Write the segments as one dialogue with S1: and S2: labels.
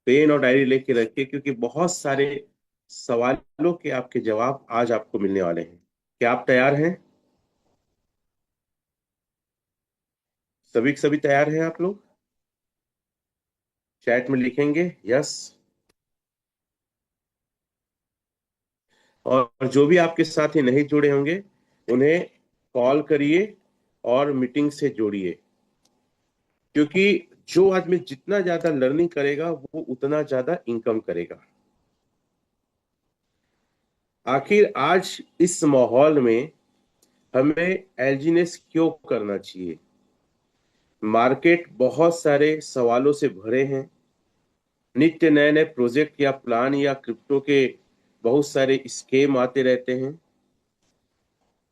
S1: Pen और diary लेके रखिए, क्योंकि बहुत सारे सवालों के आपके जवाब आज आपको मिलने वाले हैं। क्या आप तैयार हैं? सभी के सभी तैयार हैं आप लोग? चैट में लिखेंगे यस। और जो भी आपके साथ ही नहीं जुड़े होंगे, उन्हें कॉल करिए और मीटिंग से जोड़िए, क्योंकि जो आदमी जितना ज्यादा लर्निंग करेगा वो उतना ज्यादा इनकम करेगा। आखिर आज इस माहौल में हमें एलजीनेस क्यों करना चाहिए? मार्केट बहुत सारे सवालों से भरे हैं। नित्य नए नए प्रोजेक्ट या प्लान या क्रिप्टो के बहुत सारे स्केम आते रहते हैं,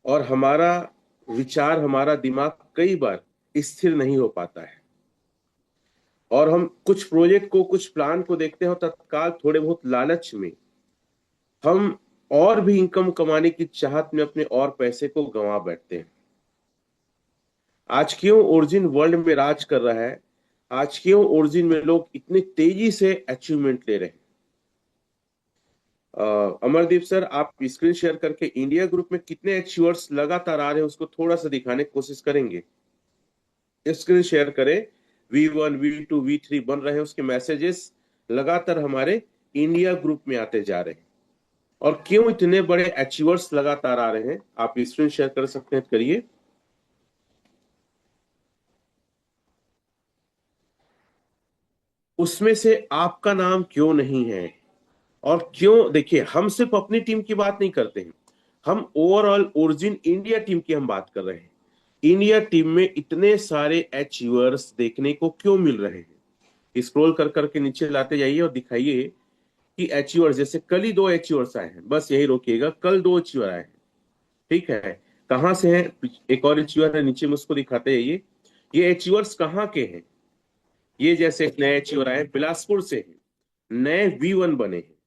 S1: और हमारा विचार, हमारा दिमाग कई बार स्थिर नहीं हो पाता है, और हम कुछ प्रोजेक्ट को, कुछ प्लान को देखते हैं और तत्काल थोड़े बहुत लालच में हम और भी इनकम कमाने की चाहत में अपने और पैसे को गंवा बैठते हैं। आज क्यों ओरिजिन वर्ल्ड में राज कर रहा है? आज क्यों ओरिजिन में लोग इतनी तेजी से अचीवमेंट ले रहे हैं? अमरदीप सर, आप स्क्रीन शेयर करके इंडिया ग्रुप में कितने अचीवर्स लगातार आ रहे हैं उसको थोड़ा सा दिखाने की कोशिश करेंगे? स्क्रीन शेयर करें। V1, V2, V3 बन रहे हैं, उसके मैसेजेस लगातार हमारे इंडिया ग्रुप में आते जा रहे हैं। और क्यों इतने बड़े अचीवर्स लगातार आ रहे हैं? आप स्क्रीन शेयर कर सकते हैं, करिए। उसमें से आपका नाम क्यों नहीं है? और क्यों? देखिए, हम सिर्फ अपनी टीम की बात नहीं करते हैं, हम ओवरऑल ओरिजिन इंडिया टीम की हम बात कर रहे हैं। इंडिया टीम में इतने सारे अचीवर्स देखने को क्यों मिल रहे हैं? स्क्रॉल कर करके नीचे लाते जाइए और दिखाइए कि अचीवर्स, जैसे कल ही दो अचीवर्स आए हैं, बस यही रोकिएगा, कल दो अचीवर आए हैं। ठीक है, कहाँ से हैं? एक और अचीवर है नीचे में, उसको दिखाते जाइए। ये अचीवर्स कहाँ के हैं? ये जैसे एक नए अचीवर आए, बिलासपुर से हैं, नए V1 बने हैं।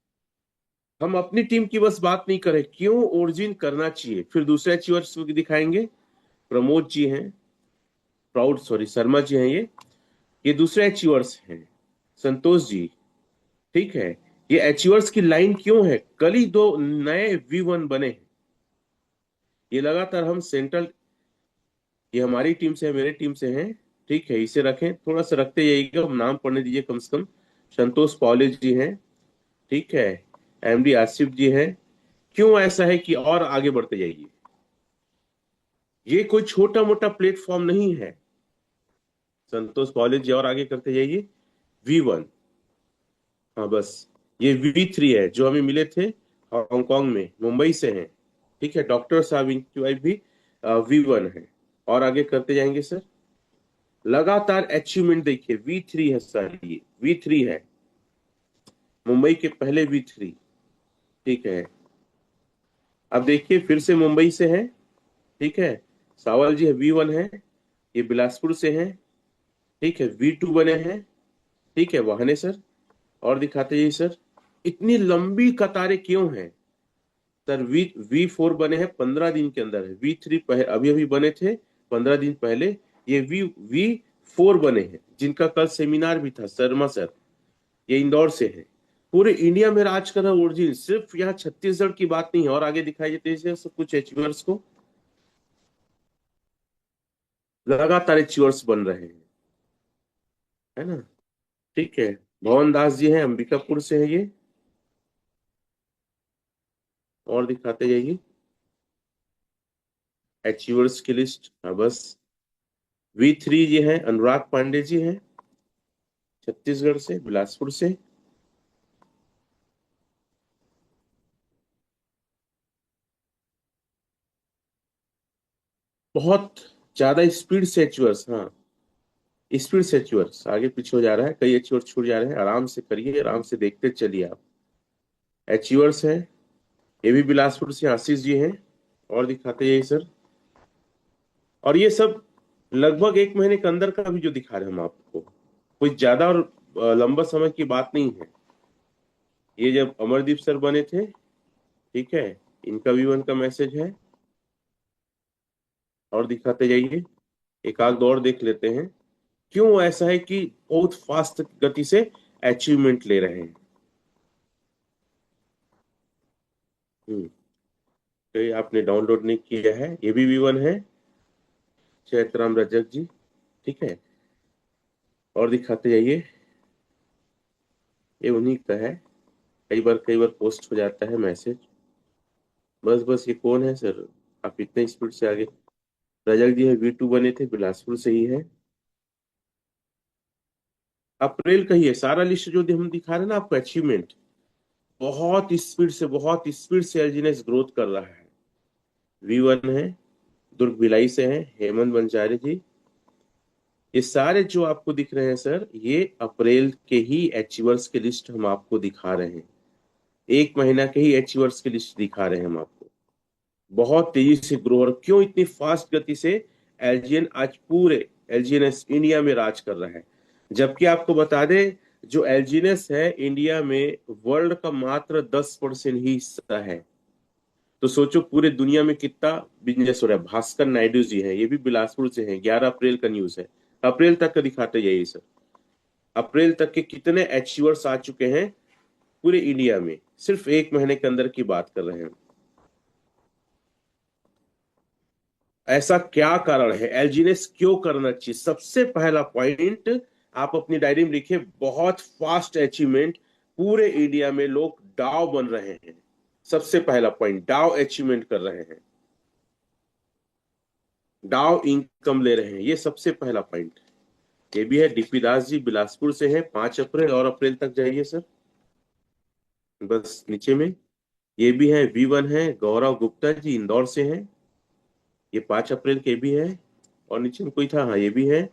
S1: हम अपनी टीम की बस बात नहीं करें, क्यों ओरिजिन करना चाहिए? फिर दूसरे अचीवर्स दिखाएंगे। प्रमोद जी हैं, प्राउड सॉरी शर्मा जी हैं, ये दूसरे अचीवर्स हैं। संतोष जी। ठीक है, ये अचीवर्स की लाइन क्यों है? कल ही दो नए V1 बने हैं। ये लगातार हम सेंट्रल, ये हमारी टीम से है, मेरे टीम से है। ठीक है, इसे रखें, थोड़ा सा रखते जाइएगा, नाम पढ़ने दीजिए कम से कम। संतोष पॉलेज जी हैं। ठीक है, MD आसिफ जी हैं। क्यों ऐसा है कि और आगे बढ़ते जाइए। ये कोई छोटा मोटा प्लेटफॉर्म नहीं है। संतोष कॉलेज जी, और आगे करते जाइए। V1, हाँ बस, ये V3 है जो हमें मिले थे हांगकांग में, मुंबई से हैं। ठीक है, डॉक्टर साहब, इनकी वाइफ भी V1 है। और आगे करते जाएंगे सर। लगातार अचीवमेंट देखिए, V3 है सर, ये V3 है, मुंबई के पहले V3। ठीक है, अब देखिए फिर से मुंबई से है। ठीक है, सावल जी है, V1 है, ये बिलासपुर से हैं। ठीक है, V2 बने हैं। ठीक है, वाहने सर, और दिखाते जाइए सर। इतनी लंबी कतारें क्यों हैं? सर, V4 बने हैं 15 दिन के अंदर है। V3 अभी अभी बने थे 15 दिन पहले। ये V4 बने हैं, जिनका कल सेमिनार भी था, शर्मा सर, ये इंदौर से है। पूरे इंडिया में राज कर रहा ओरिजिन, सिर्फ यहाँ छत्तीसगढ़ की बात नहीं है। और आगे दिखाई देते हैं सब कुछ अचीवर्स को, लगातार अचीवर्स बन रहे हैं, है ना? ठीक है, भवन दास जी हैं, अंबिकापुर से है ये। और दिखाते जाइए अचीवर्स की लिस्ट, हाँ बस। V3 जी हैं, अनुराग पांडे जी हैं, छत्तीसगढ़ से, बिलासपुर से। बहुत ज्यादा स्पीड से अचीवर्स, हाँ, स्पीड से अचीवर्स आगे पीछे हो जा रहा है, कई अचीवर्स छूट जा रहे हैं। आराम से करिए, आराम से देखते चलिए आप। अचीवर्स है, ये भी बिलासपुर से आशीष जी हैं। और दिखाते जाइए सर। और ये सब लगभग 1 महीने के अंदर का भी जो दिखा रहे हैं हम आपको, कोई ज्यादा और लंबा समय की बात नहीं है। ये जब अमरदीप सर बने थे, ठीक है, इनका V1 का मैसेज है। और दिखाते जाइए, एक आध और देख लेते हैं। क्यों ऐसा है कि बहुत फास्ट गति से अचीवमेंट ले रहे हैं। तो ये आपने डाउनलोड नहीं किया है, ये भी V1 है, चैतराम रजक जी। ठीक है, और दिखाते जाइए, ये उन्हीं का है। कई बार पोस्ट हो जाता है मैसेज। बस ये कौन है सर, आप इतने स्पीड से आगे। रजक जी है, V2 बने थे, बिलासपुर से ही है। अप्रैल का ही है सारा लिस्ट जो हम दिखा रहे हैं ना आपको, अचीवमेंट। बहुत स्पीड से एलजीनेस ग्रोथ कर रहा है। V1 है, दुर्ग भिलाई से है, हेमंत बंजारे जी। ये सारे जो आपको दिख रहे हैं सर, ये अप्रैल के ही अचीवर्स के लिस्ट हम आपको दिखा रहे हैं। एक महीना के ही अचीवर्स की लिस्ट दिखा रहे हैं हम आपको। बहुत तेजी से ग्रो, और क्यों इतनी फास्ट गति से एलजीएन आज पूरे एलजीएनएस इंडिया में राज कर रहा है। जबकि आपको बता दें, जो एलजीएनएस है इंडिया में वर्ल्ड का मात्र 10% ही हिस्सा है। तो सोचो पूरे दुनिया में कितना बिजनेस हो रहा है। भास्कर नायडू जी हैं, ये भी बिलासपुर से हैं, 11 अप्रैल का न्यूज है। अप्रैल तक का दिखाते जाइए सर, अप्रैल तक के कितने अचीवर्स आ चुके हैं पूरे इंडिया में, सिर्फ एक महीने के अंदर की बात कर रहे हैं। ऐसा क्या कारण है, एलजीनेस क्यों करना चाहिए? सबसे पहला पॉइंट आप अपनी डायरी में लिखिए, बहुत फास्ट अचीवमेंट। पूरे इंडिया में लोग डाव बन रहे हैं। सबसे पहला पॉइंट, डाव अचीवमेंट कर रहे हैं, डाव इनकम ले रहे हैं, ये सबसे पहला पॉइंट। ये भी है, डीपी दास जी बिलासपुर से है, 5 अप्रैल। और अप्रैल तक जाइए सर, बस नीचे में। ये भी है, V1 है, गौरव गुप्ता जी इंदौर से हैं, ये 5 अप्रैल के भी है। और नीचे में कोई था, हाँ ये भी है,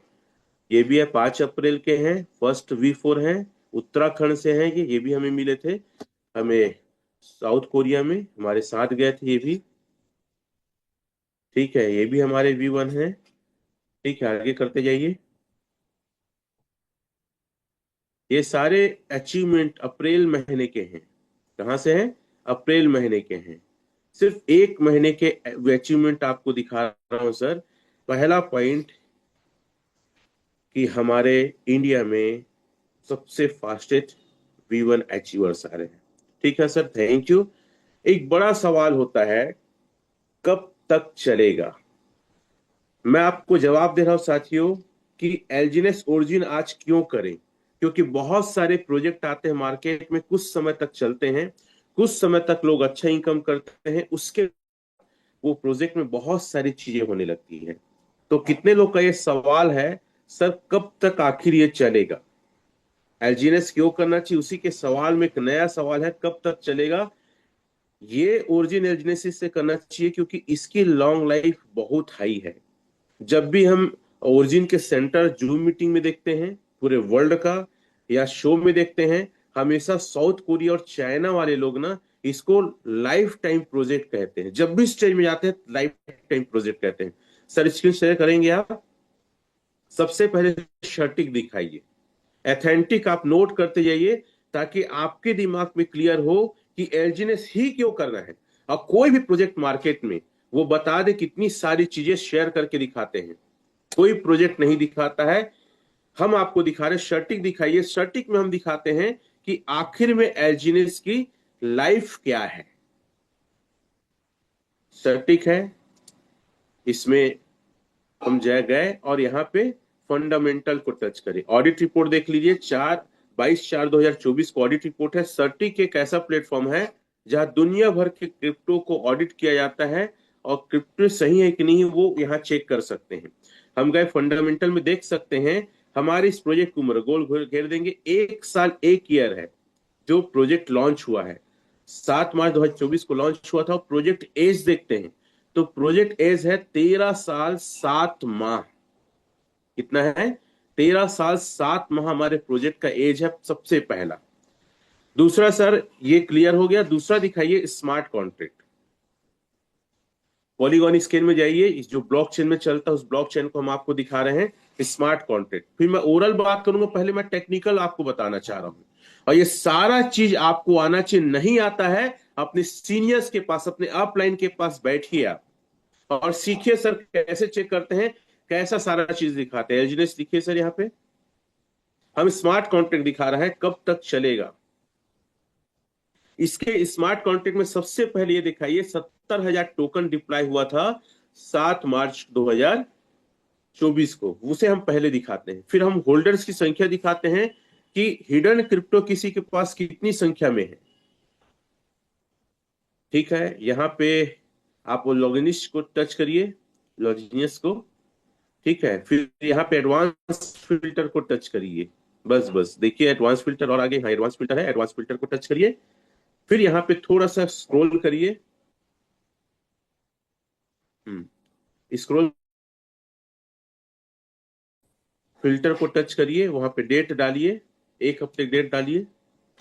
S1: ये भी है, 5 अप्रैल के हैं। फर्स्ट V4 है, उत्तराखंड से हैं ये भी हमें मिले थे, हमें साउथ कोरिया में हमारे साथ गए थे ये भी। ठीक है, ये भी हमारे V1 है। ठीक है, आगे करते जाइए। ये सारे अचीवमेंट अप्रैल महीने के हैं। कहाँ से हैं? अप्रैल महीने के हैं। सिर्फ एक महीने के अचीवमेंट आपको दिखा रहा हूं सर। पहला पॉइंट कि हमारे इंडिया में सबसे फास्टेस्ट V1 अचीवर्स आ रहे हैं। ठीक है सर, थैंक यू। एक बड़ा सवाल होता है, कब तक चलेगा? मैं आपको जवाब दे रहा हूं साथियों कि एलजीनेस ओरिजिन आज क्यों करें। क्योंकि बहुत सारे प्रोजेक्ट आते हैं मार्केट में, कुछ समय तक चलते हैं, कुछ समय तक लोग अच्छा इनकम करते हैं, उसके वो प्रोजेक्ट में बहुत सारी चीजें होने लगती हैं। तो कितने लोग का ये सवाल है, सर कब तक आखिर ये चलेगा, एलजीनेस क्यों करना चाहिए? उसी के सवाल में एक नया सवाल है, कब तक चलेगा? ये ओरिजिन एलजीनेसिस से करना चाहिए, क्योंकि इसकी लॉन्ग लाइफ बहुत हाई है। जब भी हम ओरिजिन के सेंटर जूम मीटिंग में देखते हैं पूरे वर्ल्ड का, या शो में देखते हैं, हमेशा साउथ कोरिया और चाइना वाले लोग ना इसको लाइफ टाइम प्रोजेक्ट कहते हैं। जब भी स्टेज में जाते हैं लाइफ टाइम प्रोजेक्ट कहते हैं। सर स्क्रीन शेयर करेंगे आप? सबसे पहले शर्टिक दिखाइए, एथेंटिक आप नोट करते जाइए, ताकि आपके दिमाग में क्लियर हो कि एलजीनेस ही क्यों करना है। और कोई भी प्रोजेक्ट मार्केट में वो बता दे, कितनी सारी चीजें शेयर करके दिखाते हैं, कोई प्रोजेक्ट नहीं दिखाता है। हम आपको दिखा रहे, शर्टिक दिखाइए। शर्टिक में हम दिखाते हैं कि आखिर में एलजीनेस की लाइफ क्या है। शर्टिक है, इसमें हम गए और यहाँ पे फंडामेंटल को टच करें। ऑडिट रिपोर्ट देख लीजिए, 22/4/2024 को ऑडिट रिपोर्ट है। सर्टिक एक ऐसा प्लेटफॉर्म है जहां दुनिया भर के क्रिप्टो को ऑडिट किया जाता है, और क्रिप्टो सही है कि नहीं वो यहाँ चेक कर सकते हैं। हम गए फंडामेंटल में, देख सकते हैं हमारे इस प्रोजेक्ट की उम्र, गोल घेर देंगे, 1 साल 1 ईयर है जो प्रोजेक्ट लॉन्च हुआ है। 7 मार्च 2024 को लॉन्च हुआ था। प्रोजेक्ट एज देखते हैं, तो प्रोजेक्ट एज है 13 साल 7 माह। कितना है? 13 साल 7 माह हमारे प्रोजेक्ट का एज है, सबसे पहला। दूसरा सर, ये क्लियर हो गया। दूसरा दिखाइए, स्मार्ट कॉन्ट्रैक्ट। पॉलीगॉन स्केल में जाइए, इस जो ब्लॉकचेन में चलता है उस ब्लॉकचेन को हम आपको दिखा रहे हैं, स्मार्ट कॉन्ट्रैक्ट। फिर मैं ओरल बात करूंगा, पहले मैं टेक्निकल आपको बताना चाह रहा हूं। और ये सारा चीज आपको आना चाहिए, नहीं आता है अपने सीनियर्स के पास, अपने अपलाइन के पास बैठिए आप और सीखिए सर कैसे चेक करते हैं, कैसा सारा चीज दिखाते हैं। एलजीनेस दिखिए सर यहाँ पे, हम स्मार्ट कॉन्ट्रैक्ट दिखा रहा है कब तक चलेगा। इसके स्मार्ट कॉन्ट्रैक्ट में सबसे पहले ये दिखाइए 70,000 टोकन डिप्लॉय हुआ था 7 मार्च 2024 को, उसे हम पहले दिखाते हैं। फिर हम होल्डर्स की संख्या दिखाते हैं कि हिडन क्रिप्टो किसी के पास कितनी संख्या में है। ठीक है, यहाँ पे आप वो लॉगिनिस्ट को टच करिए, लॉगिनियस को। ठीक है, फिर यहाँ पे एडवांस फिल्टर को टच करिए। बस बस देखिए एडवांस फिल्टर, और आगे हाँ एडवांस फिल्टर है, एडवांस फिल्टर को टच करिए। फिर यहाँ पे थोड़ा सा स्क्रॉल करिए, स्क्रॉल, फिल्टर को टच करिए, वहां पे डेट डालिए, 1 हफ्ते डेट डालिए,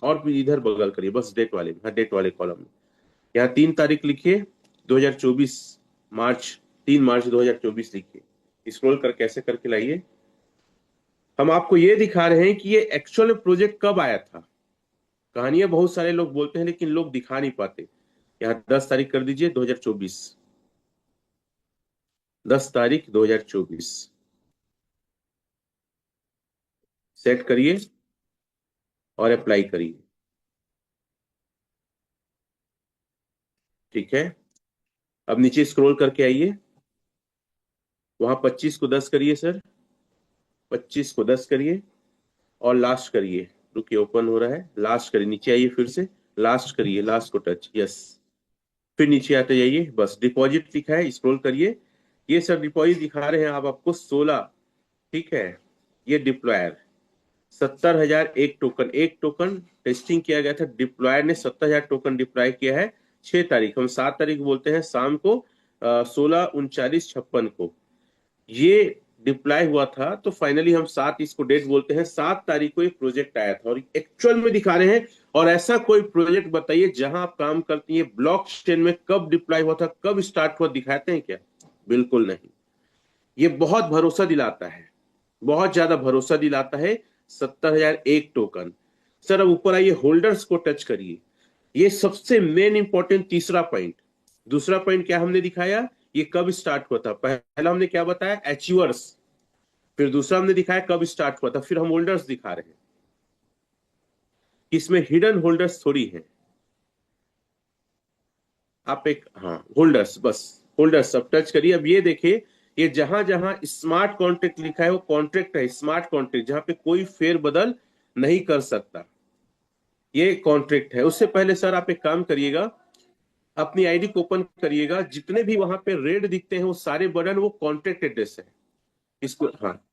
S1: और फिर इधर बगल करिए बस डेट वाले में, हाँ डेट वाले कॉलम में यहाँ 3 तारीख लिखिए 2024 मार्च, 3 मार्च 2024 लिखिए। स्क्रॉल करके ऐसे करके लाइए। हम आपको ये दिखा रहे हैं कि ये एक्चुअल प्रोजेक्ट कब आया था। कहानियां बहुत सारे लोग बोलते हैं लेकिन लोग दिखा नहीं पाते। यहाँ 10 तारीख कर दीजिए 2024, 10 तारीख 2024 सेट करिए और अप्लाई करिए। ठीक है, अब नीचे स्क्रॉल करके आइए, वहां 25 को 10 करिए सर, 25 को 10 करिए और लास्ट करिए। रुकिए ओपन हो रहा है, लास्ट करिए, नीचे आइए फिर से, लास्ट करिए, लास्ट को टच, यस। फिर नीचे आते जाइए, बस डिपॉजिट लिखा है, स्क्रॉल करिए। ये सर डिपॉजिट दिखा रहे हैं आप आपको 16। ठीक है, ये डिप्लॉयर 70,000 एक टोकन टेस्टिंग किया गया था, डिप्लॉयर ने 70,000 टोकन डिप्लॉय किया है 6 तारीख, हम 7 तारीख बोलते हैं शाम को 16:39:56 को ये डिप्लॉय हुआ था। तो फाइनली हम 7 इसको डेट बोलते हैं, 7 तारीख को ये प्रोजेक्ट आया था और एक्चुअल में दिखा रहे हैं। और ऐसा कोई प्रोजेक्ट बताइए जहां आप काम करती है ब्लॉकचेन में, कब डिप्लॉय हुआ था, कब स्टार्ट हुआ, दिखाते हैं क्या? बिल्कुल नहीं। ये बहुत भरोसा दिलाता है, बहुत ज्यादा भरोसा दिलाता है। 70,000 एक टोकन। सर अब ऊपर आइए, होल्डर्स को टच करिए, ये सबसे मेन इंपॉर्टेंट तीसरा पॉइंट। दूसरा पॉइंट क्या हमने दिखाया, ये कब स्टार्ट हुआ था। पहला हमने क्या बताया, अचीवर्स। फिर दूसरा हमने दिखाया कब स्टार्ट हुआ था, फिर हम होल्डर्स दिखा रहे हैं। इसमें हिडन होल्डर्स थोड़ी है। आप एक, हाँ होल्डर्स, बस होल्डर्स अब टच करिए। अब ये देखिए, ये जहां जहां स्मार्ट कॉन्ट्रैक्ट लिखा है वो कॉन्ट्रैक्ट है, स्मार्ट कॉन्ट्रैक्ट, जहां पे कोई फेर बदल नहीं कर सकता, ये कॉन्ट्रैक्ट है। उससे पहले सर आप एक काम करिएगा, अपनी आईडी को ओपन करिएगा, जितने भी वहां पे रेड दिखते हैं वो सारे बटन वो कॉन्ट्रैक्ट एड्रेस है। इसको हाँ,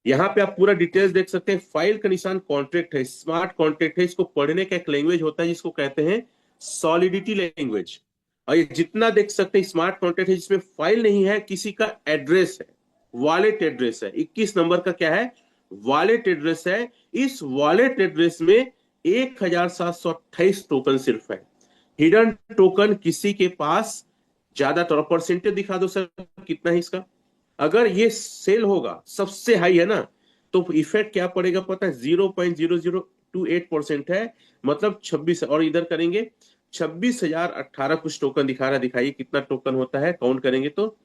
S1: यहाँ पे आप पूरा डिटेल्स देख सकते हैं। फाइल का निशान कॉन्ट्रैक्ट है, स्मार्ट कॉन्ट्रैक्ट है। इसको पढ़ने का एक लैंग्वेज होता है जिसको कहते हैं सॉलिडिटी लैंग्वेज। और ये जितना देख सकते हैं स्मार्ट कॉन्ट्रैक्ट है जिसमें फाइल नहीं है, किसी का एड्रेस है, वॉलेट एड्रेस है, 21 नंबर का क्या है, वॉलेट एड्रेस है। इस वॉलेट एड्रेस में 1,728 टोकन सिर्फ है। हिडन टोकन किसी के पास ज्यादातर, परसेंटेज दिखा दो सर कितना है इसका। अगर ये सेल होगा, सबसे हाई है ना, तो इफेक्ट क्या पड़ेगा पता है, 0.0028% है, मतलब 26। और इधर करेंगे 26,018 कुछ टोकन दिखा रहा, दिखाइए कितना टोकन होता है, काउंट करेंगे तो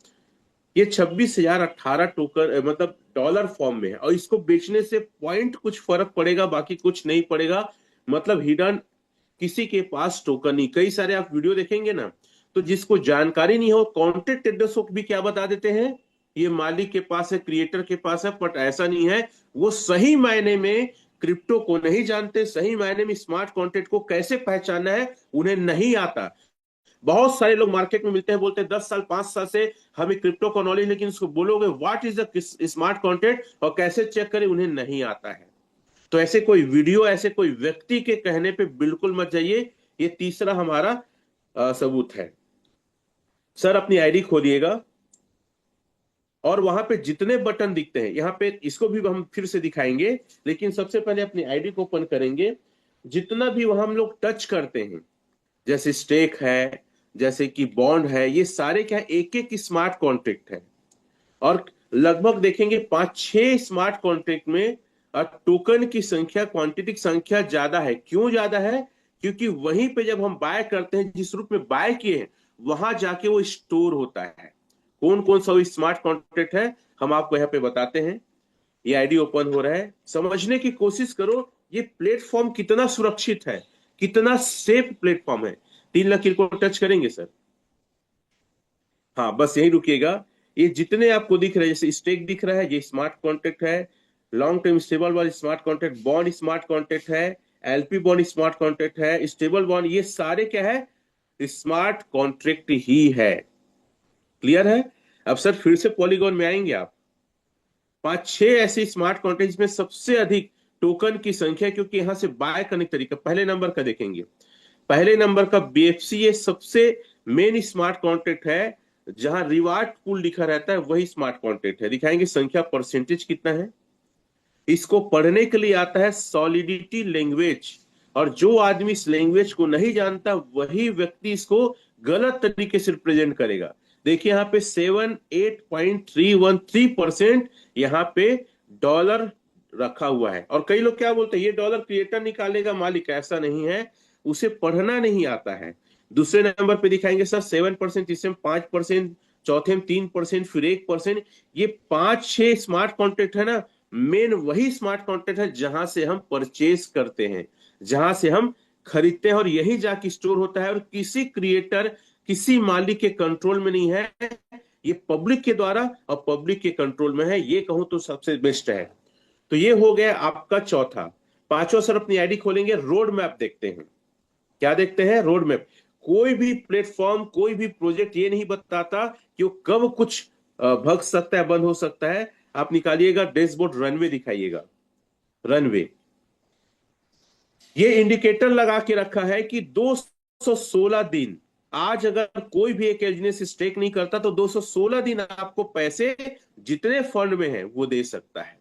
S1: ये 26,018 टोकन, मतलब डॉलर फॉर्म में है। और इसको बेचने से पॉइंट कुछ फर्क पड़ेगा, बाकी कुछ नहीं पड़ेगा। मतलब हिडन किसी के पास टोकन नहीं। कई सारे आप वीडियो देखेंगे ना, तो जिसको जानकारी नहीं हो कॉन्टेक्ट एड्रेस को भी क्या बता देते हैं, ये मालिक के पास है, क्रिएटर के पास है, बट ऐसा नहीं है। वो सही मायने में क्रिप्टो को नहीं जानते, सही मायने में स्मार्ट कॉन्ट्रैक्ट को कैसे पहचानना है उन्हें नहीं आता। बहुत सारे लोग मार्केट में मिलते हैं, बोलते हैं 10 साल 5 साल से हमें क्रिप्टो का नॉलेज, लेकिन उसको बोलोगे what is the smart contract और कैसे चेक करें, उन्हें नहीं आता है। तो ऐसे कोई वीडियो, ऐसे कोई व्यक्ति के कहने पे बिल्कुल मत जाइए। ये तीसरा हमारा सबूत है। सर अपनी आईडी खोलिएगा और वहां पे जितने बटन दिखते हैं, यहाँ पे इसको भी हम फिर से दिखाएंगे, लेकिन सबसे पहले अपनी आईडी को ओपन करेंगे। जितना भी वहां हम लोग टच करते हैं, जैसे स्टेक है, जैसे कि बॉन्ड है, ये सारे क्या एक एक स्मार्ट कॉन्ट्रैक्ट है। और लगभग देखेंगे 5-6 स्मार्ट कॉन्ट्रैक्ट में टोकन की संख्या, क्वांटिटी की संख्या ज्यादा है। क्यों ज्यादा है? क्योंकि वहीं पे जब हम बाय करते हैं, जिस रूप में बाय किए हैं, वहां जाके वो स्टोर होता है। कौन कौन सा स्मार्ट कॉन्ट्रैक्ट है हम आपको यहाँ पे बताते हैं। ये आईडी ओपन हो रहा है, समझने की कोशिश करो ये प्लेटफॉर्म कितना सुरक्षित है, कितना सेफ प्लेटफॉर्म है। 3 लकीर को टच करेंगे सर। हाँ बस यही रुकिएगा। ये जितने आपको दिख रहे हैं, जैसे स्टेक दिख रहा है, ये स्मार्ट कॉन्ट्रैक्ट है, लॉन्ग टर्म स्टेबल वाली smart contract, bond smart contract है, एलपी बॉन्ड स्मार्ट कॉन्ट्रैक्ट है, स्टेबल बॉन्ड, ये सारे क्या है, स्मार्ट कॉन्ट्रैक्ट ही है। क्लियर है? अब सर फिर से पॉलीगॉन में आएंगे आप, 5-6 ऐसे स्मार्ट कॉन्ट्रैक्ट में सबसे अधिक टोकन की संख्या, क्योंकि यहां से बाय करने का तरीका पहले नंबर का देखेंगे। पहले नंबर का बीएफसी, ये सबसे मेन स्मार्ट कॉन्ट्रैक्ट है, जहां रिवार्ड पूल लिखा रहता है वही स्मार्ट कॉन्ट्रैक्ट है। दिखाएंगे संख्या, परसेंटेज कितना है। इसको पढ़ने के लिए आता है सॉलिडिटी लैंग्वेज, और जो आदमी इस लैंग्वेज को नहीं जानता वही व्यक्ति इसको गलत तरीके से रिप्रेजेंट करेगा। देखिए यहाँ पे 78.313% यहाँ पे डॉलर रखा हुआ है। और कई लोग क्या बोलते हैं, ये डॉलर क्रिएटर निकालेगा मालिक, ऐसा नहीं है, उसे पढ़ना नहीं आता है। दूसरे नंबर पे दिखाएंगे सर 7%, तीसरे में 5%, चौथे में 3%, फिर 1%। ये 5-6 स्मार्ट कॉन्ट्रैक्ट है ना, मेन वही स्मार्ट कॉन्ट्रैक्ट है जहां से हम परचेज करते हैं, जहां से हम खरीदते हैं, और यही जाके स्टोर होता है, और किसी क्रिएटर, किसी मालिक के कंट्रोल में नहीं है, ये पब्लिक के द्वारा और पब्लिक के कंट्रोल में है। ये कहूं तो सबसे बेस्ट है। तो ये हो गया आपका चौथा। पांचवा सर अपनी आईडी खोलेंगे, रोड मैप देखते हैं। क्या देखते हैं? Road map. कोई भी प्लेटफॉर्म, कोई भी प्रोजेक्ट ये नहीं बताता कि वो कब कुछ भग सकता है, बंद हो सकता है। आप निकालिएगा डैशबोर्ड, रनवे दिखाइएगा, रनवे। ये इंडिकेटर लगा के रखा है कि 216 दिन, आज अगर कोई भी एक एजेंसी स्टेक नहीं करता तो 216 दिन आपको पैसे जितने फंड में है वो दे सकता है।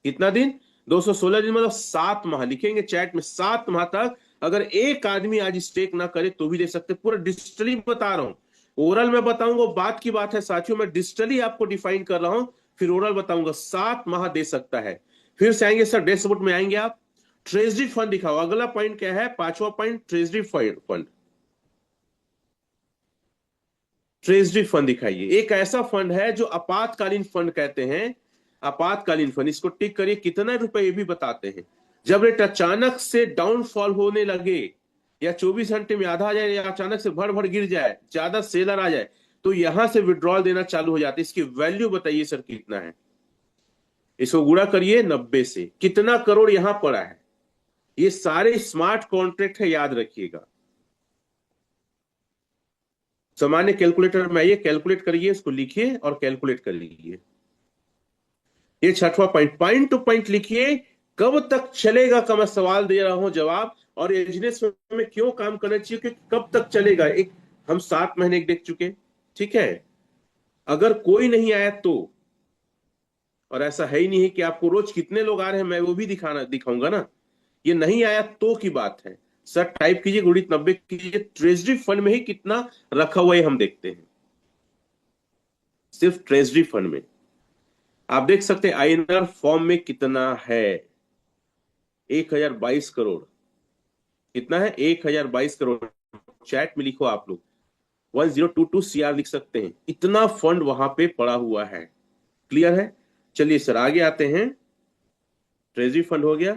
S1: कितना दिन? 216 दिन, मतलब 7 माह। लिखेंगे चैट में, 7 माह तक अगर एक आदमी आज स्टेक ना करे तो भी दे सकते। पूरा डिजिटली बता रहा हूं, ओरल में बताऊंगा बात की बात है साथियों, मैं डिजिटली आपको डिफाइन कर रहा हूं, फिर ओरल बताऊंगा। 7 माह दे सकता है। फिर से आएंगे सर डैशबोर्ड में आएंगे आप, ट्रेजरी फंड दिखाओ। अगला पॉइंट क्या है? पांचवा point, treasury fund. Treasury fund दिखाइए। एक ऐसा फंड है जो आपातकालीन फंड कहते हैं, आपातकालीन फंड। इसको टिक करिए। कितना रुपए ये भी बताते हैं। जब रेट अचानक से डाउनफॉल होने लगे, या 24 घंटे में आधा आ जाए, या अचानक से भड़ भड़ गिर जाए, ज्यादा सेलर आ जाए, तो यहां से विड्रॉल देना चालू हो जाती है। इसकी वैल्यू बताइए सर कितना है। इसको गुणा करिए 90 से, कितना करोड़ यहां पड़ा है। ये सारे स्मार्ट कॉन्ट्रैक्ट है, याद रखिएगा। सामान्य कैलकुलेटर में आइए, कैलकुलेट करिए, इसको लिखिए और कैलकुलेट कर लीजिए। ये छठवां पॉइंट, पॉइंट टू पॉइंट लिखिए। कब तक चलेगा का मैं सवाल दे रहा हूं जवाब, और एजीनेस में क्यों काम करना चाहिए, कि कब तक चलेगा। एक हम 7 महीने देख चुके, ठीक है। अगर कोई नहीं आया तो, और ऐसा है ही नहीं है कि आपको रोज कितने लोग आ रहे हैं मैं वो भी दिखाऊंगा ना, ये नहीं आया तो की बात है। सर टाइप कीजिए, गुणित 90 कीजिए, ट्रेजरी फंड में ही कितना रखा हुआ है हम देखते हैं। सिर्फ ट्रेजरी फंड में आप देख सकते हैं आईएनआर फॉर्म में कितना है, 1022 करोड़। कितना है? 1022 करोड़। चैट में लिखो आप लोग, 1022 CR लिख सकते हैं। इतना फंड वहां पे पड़ा हुआ है। क्लियर है? चलिए सर आगे आते हैं। ट्रेजरी फंड हो गया।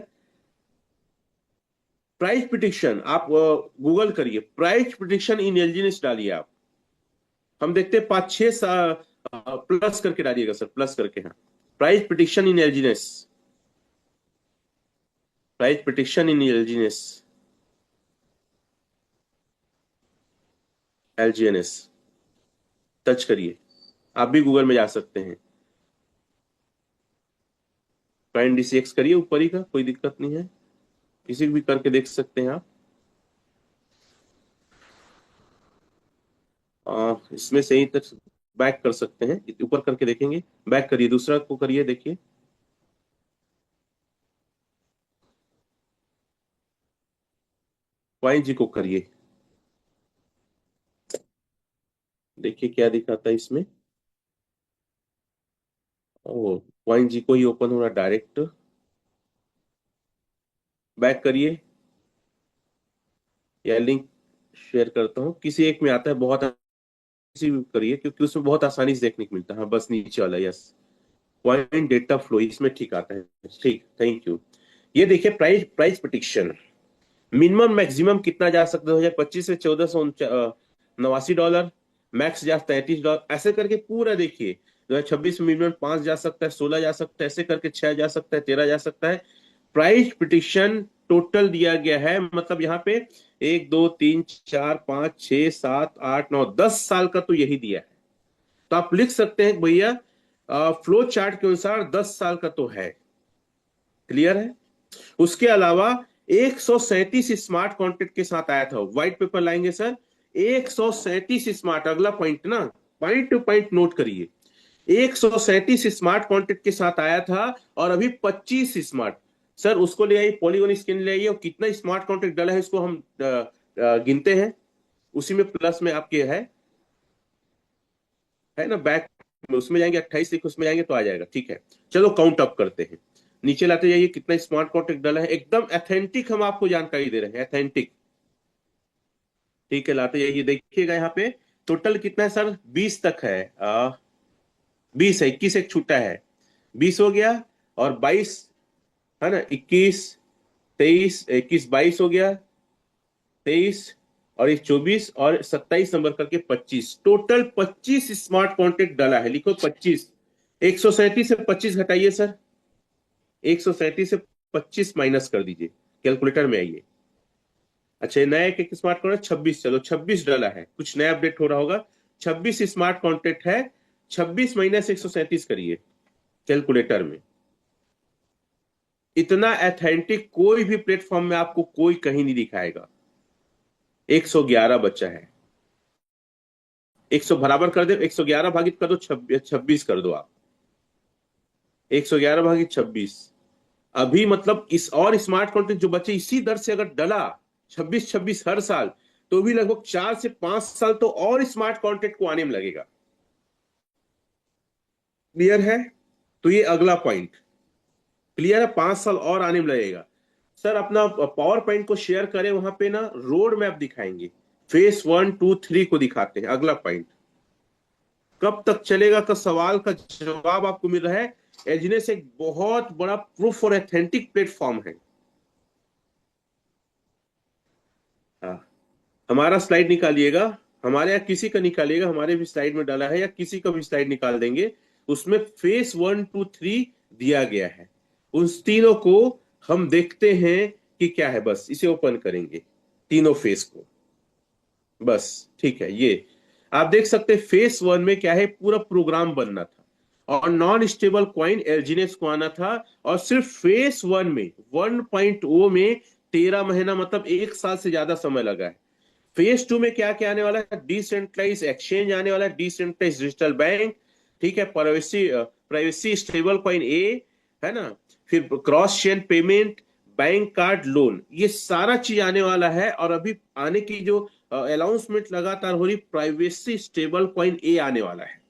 S1: प्राइस प्रिडिक्शन आप गूगल करिए, प्राइस प्रिडिक्शन इन एलजीएनएस डालिए आप। हम देखते हैं 5-6 प्लस करके डालिएगा सर, प्लस करके। हाँ, प्राइस प्रिडिक्शन इन एलजीएनएस, प्राइस प्रिडिक्शन इन एलजीएनएस, एलजीएनएस टच करिए। आप भी गूगल में जा सकते हैं, प्राइम डीसीएक्स करिए ऊपर ही का, कोई दिक्कत नहीं है, किसी भी करके देख सकते हैं आप। इसमें से ही तक बैक कर सकते हैं, ऊपर करके देखेंगे। बैक करिए, दूसरा को करिए, देखिए। वाई जी को करिए, देखिए क्या दिखाता है इसमें। ओ, वाइन जी को ही ओपन हो रहा डायरेक्ट। बैक करिए, या लिंक शेयर करता हूँ, किसी एक में आता है, बहुत किसी भी करिए, क्योंकि उसमें बहुत आसानी से देखने को मिलता है। हाँ बस नीचे वाला, यस। पॉइंट डेटा फ्लो इसमें ठीक आता है। ठीक, थैंक यू। ये देखिए price price prediction, minimum maximum कितना जा सकता है 2025 से 1489 डॉलर, मैक्स जा $33, ऐसे करके पूरा देखिए। 2026 में मिनिमम 5 जा सकता है, 16 जा सकता है, ऐसे करके 6 जा सकता है, 13 जा सकता है। प्राइस प्रिडिक्शन टोटल दिया गया है, मतलब यहाँ पे 1 2 3 4 5 6 7 8 9 10 साल का तो यही दिया है। तो आप लिख सकते हैं भैया फ्लो चार्ट के अनुसार 10 साल का तो है। क्लियर है? उसके अलावा 137 स्मार्ट कॉन्ट्रैक्ट के साथ आया था, व्हाइट पेपर लाएंगे सर। 137 स्मार्ट, अगला पॉइंट ना, पॉइंट टू पॉइंट नोट करिए। 137 स्मार्ट कॉन्ट्रैक्ट के साथ आया था और अभी 25 स्मार्ट। सर उसको ले आइए, पॉलीगॉन स्कैन ले आइए और कितना स्मार्ट कॉन्ट्रैक्ट डाला है इसको हम गिनते हैं। उसी में प्लस में आपके है ना, बैक में उसमें जाएंगे 28 लिख, उसमें जाएंगे तो आ जाएगा। ठीक है, चलो काउंट अप करते हैं। नीचे लाते जाइए कितना स्मार्ट कॉन्ट्रैक्ट डाला है, एकदम ऑथेंटिक हम आपको जानकारी दे रहे हैं, ऑथेंटिक। ठीक है, लाते जाइए, देखिएगा यहाँ पे टोटल कितना है सर, 20 तक है। 20 है, 21 एक छूटा है, 20 हो गया। और 22 है ना, 21 23 21 22 हो गया, 23 और एक 24 और 27 नंबर करके 25, टोटल 25 स्मार्ट कॉन्ट्रैक्ट डाला है। लिखो 25। 137 से 25 घटाइए सर, 137 से 25 माइनस कर दीजिए, कैलकुलेटर में आइए। अच्छा, ये नया एक स्मार्ट कॉन्ट्रैक्ट 26, चलो 26 डाला है, कुछ नया अपडेट हो रहा होगा। 26 स्मार्ट कॉन्ट्रैक्ट है, 26 माइनस 137 करिए कैलकुलेटर में। इतना ऑथेंटिक कोई भी प्लेटफॉर्म में आपको कोई कहीं नहीं दिखाएगा। 111 बच्चा है, 100 बराबर कर दो, 111 भागित कर दो, 26 कर दो आप, 111 भागित 26। अभी मतलब इस और स्मार्ट कॉन्ट्रैक्ट जो बच्चे इसी दर से अगर डला 26 26 हर साल, तो भी लगभग 4 से 5 साल तो और स्मार्ट कॉन्ट्रैक्ट को आने में लगेगा। क्लियर है? तो ये अगला पॉइंट क्लियर है, 5 साल और आने में लगेगा। सर अपना पावर पॉइंट को शेयर करें, वहां पे ना रोड मैप दिखाएंगे, फेस 1 2 3 को दिखाते हैं। अगला पॉइंट कब तक चलेगा का सवाल का जवाब आपको मिल रहा है। एजनेस एक बहुत बड़ा प्रूफ और ऑथेंटिक प्लेटफॉर्म है। हाँ, हमारा स्लाइड निकालिएगा, हमारे यहाँ किसी का निकालिएगा, हमारे भी स्लाइड में डाला है, या किसी का भी स्लाइड निकाल देंगे, उसमें फेस 1 2 3 दिया गया है। उन तीनों को हम देखते हैं कि क्या है, बस इसे ओपन करेंगे तीनों फेस को, बस। ठीक है, ये आप देख सकते हैं फेस 1 में क्या है, पूरा प्रोग्राम बनना था और नॉन स्टेबल कॉइन एलजीनेस को आना था, और सिर्फ फेस 1 में 1.0 में 13 महीना मतलब 1 साल से ज्यादा समय लगा है। फेज 2 में क्या क्या आने वाला है, डिसेंट्रलाइज एक्सचेंज आने वाला है, डिसेंट्रलाइज डिजिटल बैंक, ठीक है, प्राइवेसी प्राइवेसी स्टेबल कॉइन ए, है ना, फिर cross chain payment, bank card loan, ये सारा चीज आने वाला है। और अभी आने की जो अनाउंसमेंट लगातार हो रही, प्राइवेसी स्टेबल कॉइन ए आने वाला है,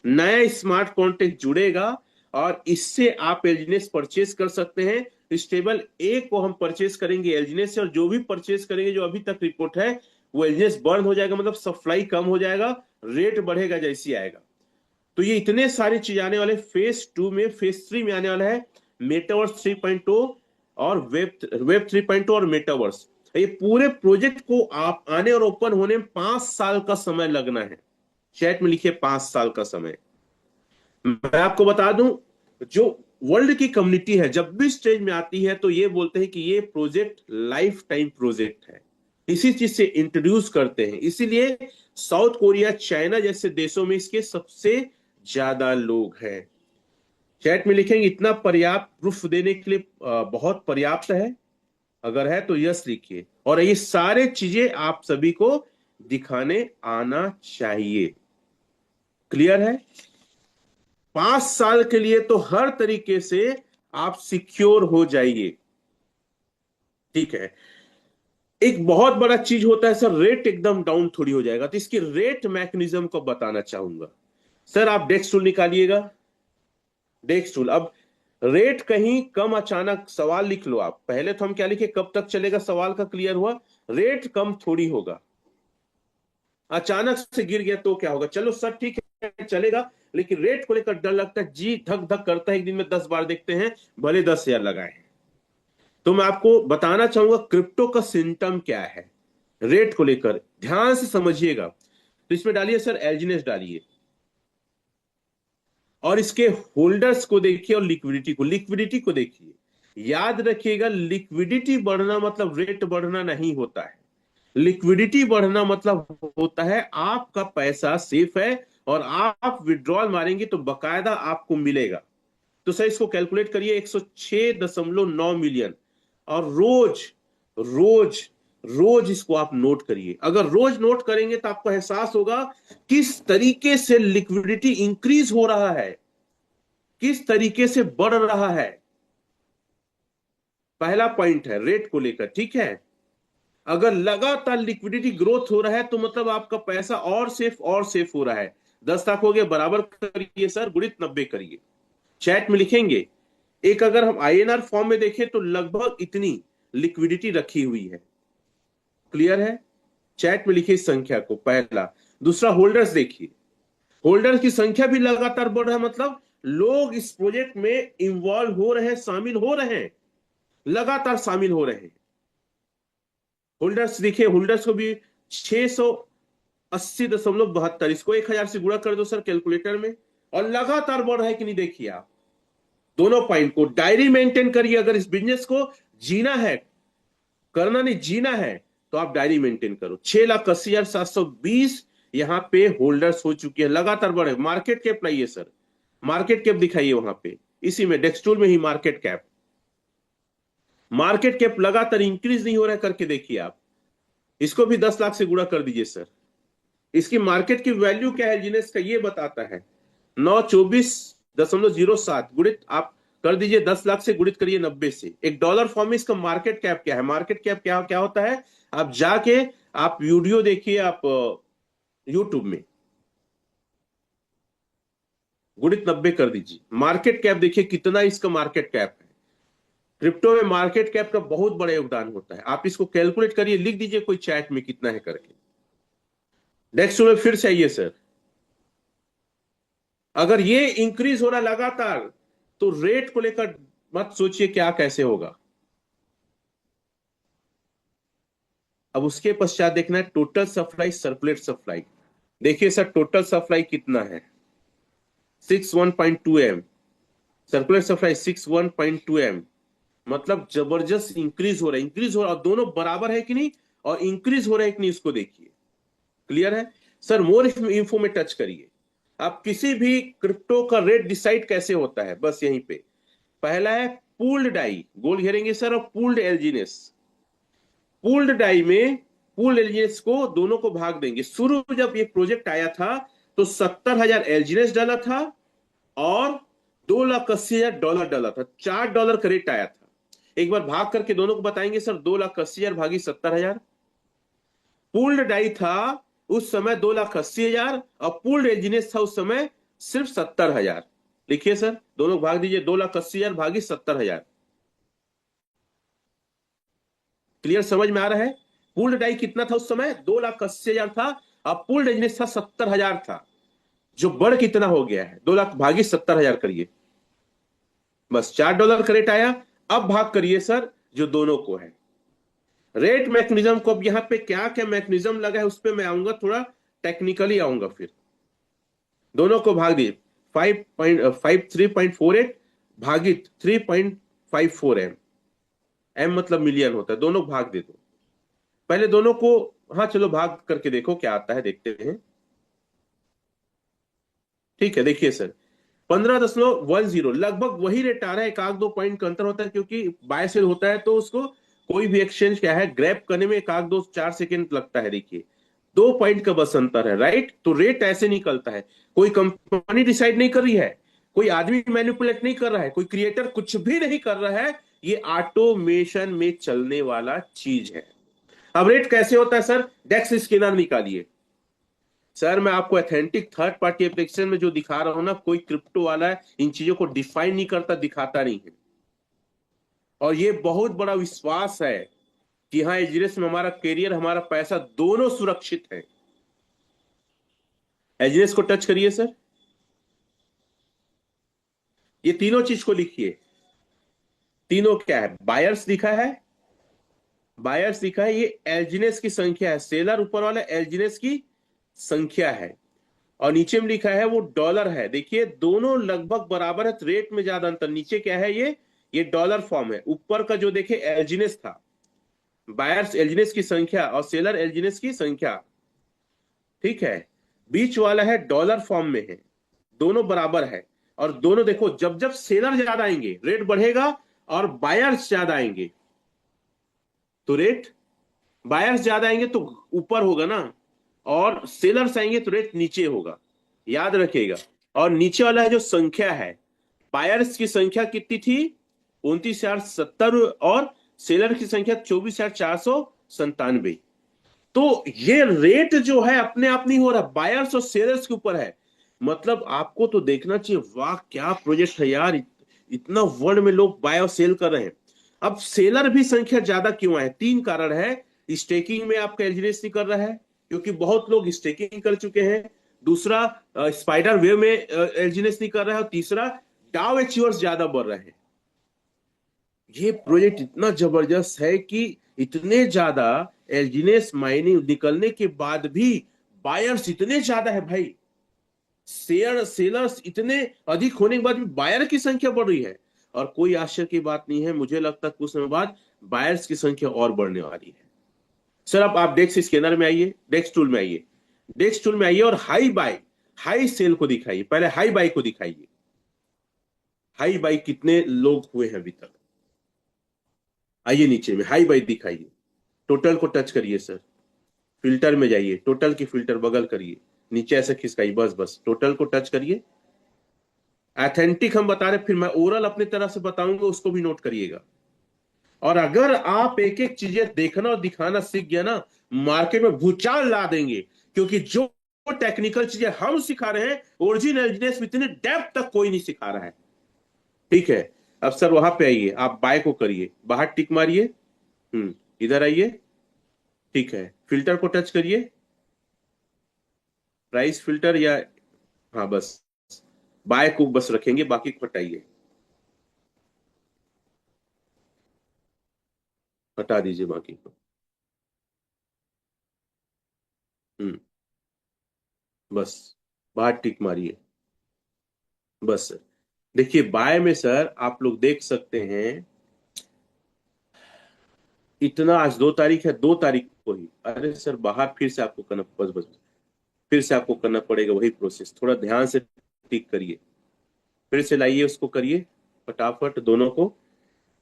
S1: नया स्मार्ट कॉन्ट्रैक्ट जुड़ेगा और इससे आप एलजीनेस परचेज कर सकते हैं। स्टेबल ए को हम परचेज करेंगे एलजीनेस से, और जो भी परचेज करेंगे, जो अभी तक रिपोर्ट है, वो एलजीनेस बर्न हो जाएगा, मतलब सप्लाई कम हो जाएगा, रेट बढ़ेगा जैसी आएगा। तो ये इतने सारी चीज आने वाले फेज 2 में। फेज 3 में आने वाला है मेटावर्स 3.0 और वेब 3.0 और मेटावर्स। ये पूरे प्रोजेक्ट को आप आने और ओपन होने में 5 साल का समय लगना है। चैट में लिखिए 5 साल का समय। मैं आपको बता दूं, जो वर्ल्ड की कम्युनिटी है जब भी स्टेज में आती है तो ये बोलते हैं कि ये प्रोजेक्ट लाइफ टाइम प्रोजेक्ट है, इसी चीज से इंट्रोड्यूस करते हैं। इसीलिए साउथ कोरिया, चाइना जैसे देशों में इसके सबसे ज्यादा लोग हैं। चैट में लिखेंगे इतना पर्याप्त प्रूफ देने के लिए, बहुत पर्याप्त है, अगर है तो यस लिखिए। और ये सारे चीजें आप सभी को दिखाने आना चाहिए। क्लियर है? 5 साल के लिए तो हर तरीके से आप सिक्योर हो जाइए। ठीक है, एक बहुत बड़ा चीज होता है सर, रेट एकदम डाउन थोड़ी हो जाएगा, तो इसकी रेट मैकेनिज्म को बताना चाहूंगा। सर आप डेस्क टूल निकालिएगा, डेस्क टूल। अब रेट कहीं कम अचानक, सवाल लिख लो आप, पहले तो हम क्या लिखे, कब तक चलेगा, सवाल का क्लियर हुआ, रेट कम थोड़ी होगा, अचानक से गिर गया तो क्या होगा। चलो सर ठीक है चलेगा, लेकिन रेट को लेकर डर लगता है, जी धक धक करता है, एक दिन में 10 बार देखते हैं, भले 10,000 लगाए। तो मैं आपको बताना चाहूंगा क्रिप्टो का सिम्टम क्या है रेट को लेकर, ध्यान से समझिएगा। तो इसमें डालिए सर एलजीनेस डालिए, और इसके होल्डर्स को देखिए और लिक्विडिटी को देखिए। याद रखिएगा, लिक्विडिटी बढ़ना मतलब रेट बढ़ना नहीं होता है। लिक्विडिटी बढ़ना मतलब होता है आपका पैसा सेफ है और आप विड्रॉल मारेंगे तो बकायदा आपको मिलेगा। तो सर इसको कैलकुलेट करिए, 106.9 मिलियन। और रोज रोज रोज इसको आप नोट करिए। अगर रोज नोट करेंगे तो आपको एहसास होगा किस तरीके से लिक्विडिटी इंक्रीज हो रहा है, किस तरीके से बढ़ रहा है। पहला पॉइंट है रेट को लेकर, ठीक है। अगर लगातार लिक्विडिटी ग्रोथ हो रहा है तो मतलब आपका पैसा और सेफ हो रहा है। 10 लाख हो गया, बराबर करिए सर, गुणित 90 करिए, चैट में लिखेंगे। एक अगर हम आईएनआर फॉर्म में देखें तो लगभग इतनी लिक्विडिटी रखी हुई है। क्लियर है? चैट में लिखिए इस संख्या को, पहला। दूसरा, होल्डर्स देखिए, होल्डर्स की संख्या भी लगातार बढ़ रहा है, मतलब लोग इस प्रोजेक्ट में इन्वॉल्व हो रहे हैं, शामिल हो रहे हैं, लगातार शामिल हो रहे हैं। होल्डर्स देखिए, होल्डर्स को भी 680.72, इसको 1000 से गुणा कर दो सर कैलकुलेटर में, और लगातार बढ़ रहा है कि नहीं देखिए आप। दोनों पॉइंट को डायरी मेंटेन करिए। अगर इस बिजनेस को जीना है, करना नहीं, जीना है, तो आप डायरी मेंटेन करो। 6,80,720 यहां पे होल्डर्स हो चुके हैं, लगातार बढ़े। मार्केट कैप लाइए सर, मार्केट कैप दिखाइए वहां पे, इसी में डेक्सटूल में ही मार्केट कैप। मार्केट कैप लगातार इंक्रीज नहीं हो रहा है, करके देखिए आप। इसको भी 10 लाख से गुणा कर दीजिए सर। इसकी मार्केट की वैल्यू क्या है जिनेस का, ये बताता है 924.07 गुणित आप कर दीजिए, 10 लाख से गुणित करिए 90 से। एक डॉलर फॉर्म में इसका मार्केट कैप क्या है, मार्केट कैप क्या क्या होता है, आप जाके आप वीडियो देखिए, आप यूट्यूब में गुणित 90 कर दीजिए, मार्केट कैप देखिए कितना इसका मार्केट कैप है। क्रिप्टो में मार्केट कैप का बहुत बड़ा योगदान होता है। आप इसको कैलकुलेट करिए, लिख दीजिए कोई चैट में कितना है करके। नेक्स्ट में फिर से आइए सर, अगर ये इंक्रीज हो रहा लगातार तो रेट को लेकर मत सोचिए क्या कैसे होगा। अब उसके पश्चात देखना है टोटल सप्लाई, सर्कुलेट सप्लाई। देखिए सर टोटल सप्लाई कितना है, 61.2 एम, सर्कुलेट सप्लाई 61.2 एम, मतलब जबरदस्त इंक्रीज हो रहा है, इंक्रीज हो रहा है। और दोनों बराबर है कि नहीं, और इंक्रीज हो रहा है कि नहीं, इसको देखिए। क्लियर है सर? मोर इंफो में टच करिए। आप किसी भी क्रिप्टो का रेट डिसाइड कैसे होता है, बस यहीं पे। पहला है पूल्ड डाई, गोल घेरेंगे सर, और पूल्ड एलजीनेस। पूल्ड डाई में पूल्ड एलजीनेस को दोनों को भाग देंगे। शुरू जब ये प्रोजेक्ट आया था तो 70,000 एलजीनेस डाला था और $2,80,000 डाला था, $4 का रेट आया था। एक बार भाग करके दोनों को बताएंगे सर, 2,80,000 भागी 70,000। पूल्ड डाई था उस समय 2,80,000 और पूल्ड एलजीनेस था उस समय सिर्फ 70,000। लिखिए सर, दोनों भाग दीजिए, 2,80,000 भागी 70,000। क्लियर, समझ में आ रहा है? पूल्ड डाई कितना था उस समय, 2,80,000 था, और पूल्ड एलजीनेस था 70,000 था, जो बढ़ कितना हो गया है, 2 लाख भागी 70,000 करिए, बस $4 का रेट आया। अब भाग करिए सर जो दोनों को है रेट मैकेनिज्म को। अब यहां पे क्या क्या मैकेनिज्म लगा है उस पर मैं आऊंगा, थोड़ा टेक्निकली आऊंगा फिर। दोनों को भाग दिए, 3.48 भागित 3.54 एम, एम मतलब मिलियन होता है, दोनों भाग दे दो पहले दोनों को। हाँ चलो भाग करके देखो क्या आता है, देखते हैं। ठीक है, देखिए सर 15.10, लगभग वही रेट आ रहा है, एक आध दो पॉइंट का अंतर होता है, क्योंकि बाय सेल होता है तो उसको कोई भी एक्सचेंज क्या है ग्रैब करने में एक आध दो 4 सेकेंड लगता है। देखिए 2 पॉइंट का बस अंतर है, राइट? तो रेट ऐसे निकलता है, कोई कंपनी डिसाइड नहीं कर रही है, कोई आदमी मैनिपुलेट नहीं कर रहा है, कोई क्रिएटर कुछ भी नहीं कर रहा है, ये ऑटोमेशन में चलने वाला चीज है। अब रेट कैसे होता है सर, डेक्स स्कैनर निकालिए सर। मैं आपको ऑथेंटिक थर्ड पार्टी एप्लीकेशन में जो दिखा रहा हूं ना, कोई क्रिप्टो वाला है इन चीजों को डिफाइन नहीं करता, दिखाता नहीं है। और ये बहुत बड़ा विश्वास है कि हाँ एजरेस में हमारा करियर, हमारा पैसा दोनों सुरक्षित है। एजरेस को टच करिए सर, ये तीनों चीज को लिखिए। तीनों क्या है? बायर्स लिखा है, बायर्स लिखा है, ये एल्जिनेस की संख्या है, सेलर ऊपर वाला एल्जिनेस की संख्या है, और नीचे में लिखा है वो डॉलर है। देखिए दोनों लगभग बराबर है, रेट में ज्यादा अंतर। नीचे क्या है? ये डॉलर फॉर्म है। ऊपर का जो देखे एल्जिनेस था, बायर्स एल्जिनेस की संख्या और सेलर एल्जिनेस की संख्या, ठीक है। बीच वाला है डॉलर फॉर्म में है, दोनों बराबर है। और दोनों देखो, जब जब सेलर ज्यादा आएंगे रेट बढ़ेगा, और बायर्स ज्यादा आएंगे तो रेट, बायर्स ज्यादा आएंगे तो ऊपर होगा ना, और सेलर्स आएंगे तो रेट नीचे होगा, याद रखिएगा। और नीचे वाला है जो संख्या है, बायर्स की संख्या कितनी थी? 29,070, और सेलर की संख्या 24,497। तो ये रेट जो है अपने आप नहीं हो रहा, बायर्स और सेलर्स के ऊपर है। मतलब आपको तो देखना चाहिए, वाह क्या प्रोजेक्ट है यार, इतना वर्ल्ड में लोग बाय और सेल कर रहे हैं। अब सेलर भी संख्या ज्यादा क्यों है? तीन कारण है। स्टेकिंग में आपका एल्जिनेस नहीं कर रहा है, क्योंकि बहुत लोग स्टेकिंग कर चुके हैं। दूसरा, स्पाइडर वेव में एल्जिनेस नहीं कर रहा है। और तीसरा, डाउ एचीवर्स ज्यादा बढ़ रहे हैं। ये प्रोजेक्ट इतना जबरदस्त है कि इतने ज्यादा एल्जिनेस माइनिंग निकलने के बाद भी बायर्स इतने ज्यादा है भाई, शेयर सेलर्स इतने अधिक होने के बाद भी बायर की संख्या बढ़ रही है। और कोई आश्चर्य की बात नहीं है, मुझे लगता है कुछ समय बाद बायर्स की संख्या और बढ़ने वाली है। सर अब आप डेक्स स्कैनर में आइए, डेक्स टूल में आइए, डेक्स टूल में आइए, और हाई बाय हाई सेल को दिखाइए। पहले हाई बाय को दिखाइए, हाई बाय कितने लोग हुए हैं अभी तक। आइए नीचे में हाई बाय दिखाइए, टोटल को टच करिए सर, फिल्टर में जाइए, टोटल की फिल्टर बगल करिए, नीचे ऐसे खिसकाइए, बस बस टोटल को टच करिए। ऑथेंटिक हम बता रहे, फिर मैं ओरल अपनी तरह से बताऊंगा, उसको भी नोट करिएगा। और अगर आप एक एक चीजें देखना और दिखाना सीख गया ना, मार्केट में भूचाल ला देंगे। क्योंकि जो टेक्निकल चीजें हम सिखा रहे हैं, ओरिजिनल इतने डेप्थ तक कोई नहीं सिखा रहा है। ठीक है, अब सर वहां पे आइए, आप बाय को करिए, बाहर टिक मारिए, इधर आइए, ठीक है, फिल्टर को टच करिए, प्राइस फिल्टर या, हाँ बस बाय को बस रखेंगे, बाकी को हटाइए, हटा दीजिए बाकी को। हम्म बस बाहर टिक मारिए, बस सर। देखिए बाय में सर आप लोग देख सकते हैं, इतना आज 2 तारीख है, 2 तारीख को ही, अरे सर बाहर फिर से आपको करना, बस बस फिर से आपको करना पड़ेगा वही प्रोसेस, थोड़ा ध्यान से टिक करिए, फिर से लाइए उसको, करिए फटाफट दोनों को।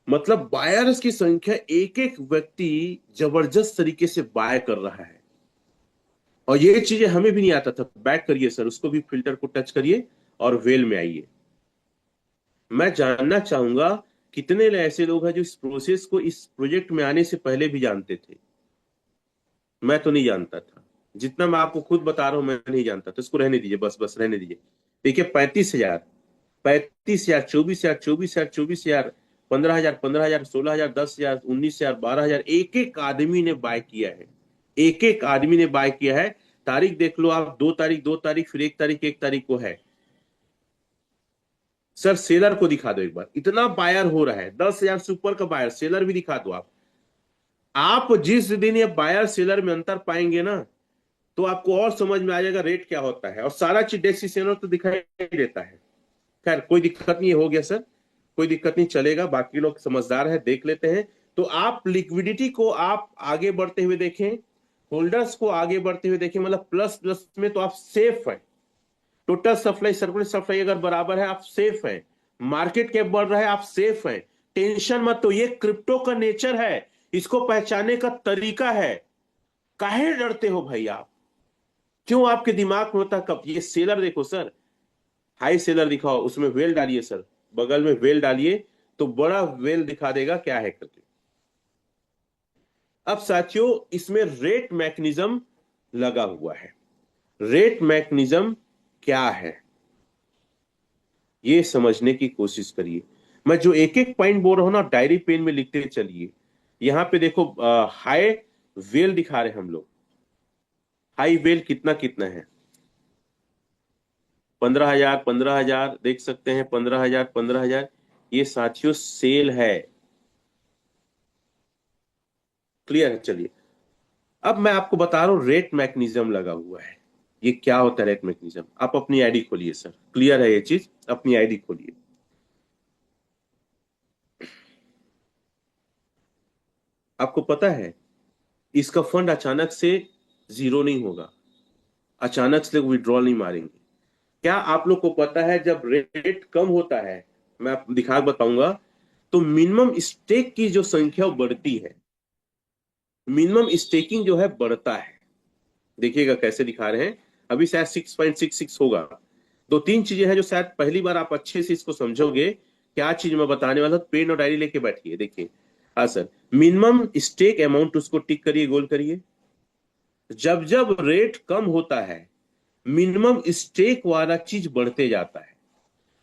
S1: मतलब बायर्स की संख्या, एक एक व्यक्ति जबरदस्त तरीके से बाय कर रहा है। और ये चीजें हमें भी नहीं आता था। बैक करिए सर, उसको भी फिल्टर को टच करिए, और वेल में आइए। मैं जानना चाहूंगा कितने ऐसे लोग हैं जो इस प्रोसेस को, इस प्रोजेक्ट में आने से पहले भी जानते थे। मैं तो नहीं जानता था, जितना मैं आपको खुद बता रहा हूं मैं नहीं जानता, तो इसको रहने दीजिए, बस बस रहने दीजिए। देखिए 35,000, 35,000, 24,000, 24,000, 24,000, 15,000, 15,000, 16,000, 10,000, 19,000, 12,000, एक एक आदमी ने बाय किया है, एक एक आदमी ने बाय किया है। तारीख देख लो आप, 2 तारीख, 2 तारीख, फिर 1 तारीख, 1 तारीख को है। सर सेलर को दिखा दो एक बार, इतना बायर हो रहा है, 10,000 से ऊपर का बायर, सेलर भी दिखा दो आप जिस दिन ये बायर सेलर में अंतर पाएंगे ना, तो आपको और समझ में आ जाएगा रेट क्या होता है। और सारा चीज डेस्टिनेशन तो दिखाई देता है। खैर कोई दिक्कत नहीं, हो गया सर, कोई दिक्कत नहीं, चलेगा, बाकी लोग समझदार है, देख लेते हैं। तो आप लिक्विडिटी को आप आगे बढ़ते हुए देखें, होल्डर्स को आगे बढ़ते हुए देखें, मतलब प्लस प्लस में तो आप सेफ है। टोटल सप्लाई सर्कुलर सप्लाई अगर बराबर है, आप सेफ है। मार्केट कैप बढ़ रहा है, आप सेफ है। टेंशन मत, तो ये क्रिप्टो का नेचर है, इसको पहचाने का तरीका है। काहे डरते हो भाई आप? क्यों आपके दिमाग में होता कब? ये सेलर देखो सर, हाई सेलर दिखाओ, उसमें वेल डालिए सर, बगल में वेल डालिए, तो बड़ा वेल दिखा देगा क्या है करके। अब साथियों इसमें रेट मैकेनिज्म लगा हुआ है। रेट मैकेनिज्म क्या है ये समझने की कोशिश करिए। मैं जो एक एक पॉइंट बोल रहा हूं ना, डायरी पेन में लिखते चलिए। यहां पे देखो हाई वेल दिखा रहे हैं हम लोग, हाई वेल कितना कितना है। 15,000 15,000 देख सकते हैं, 15,000 15,000, ये साथियों सेल है। क्लियर है? चलिए अब मैं आपको बता रहा हूं रेट मैकेनिज्म लगा हुआ है। ये क्या होता है रेट मैकेनिज्म? आप अपनी आईडी खोलिए सर, क्लियर है ये चीज? अपनी आईडी खोलिए। आपको पता है इसका फंड अचानक से जीरो नहीं होगा, अचानक से विड्रॉल नहीं मारेंगे। क्या आप लोग को पता है जब रेट कम होता है, मैं आप दिखा बताऊंगा, तो मिनिमम स्टेक की जो संख्या वो बढ़ती है, मिनिमम स्टेकिंग जो है बढ़ता है। देखिएगा कैसे दिखा रहे हैं, अभी शायद 6.66 होगा। दो तीन चीजें हैं जो शायद पहली बार आप अच्छे से इसको समझोगे। क्या चीज मैं बताने वाला हूं, पेन और डायरी लेके बैठिए। देखिए, हाँ सर, मिनिमम स्टेक अमाउंट उसको टिक करिए, गोल करिए। जब जब रेट कम होता है मिनिमम स्टेक वाला चीज बढ़ते जाता है।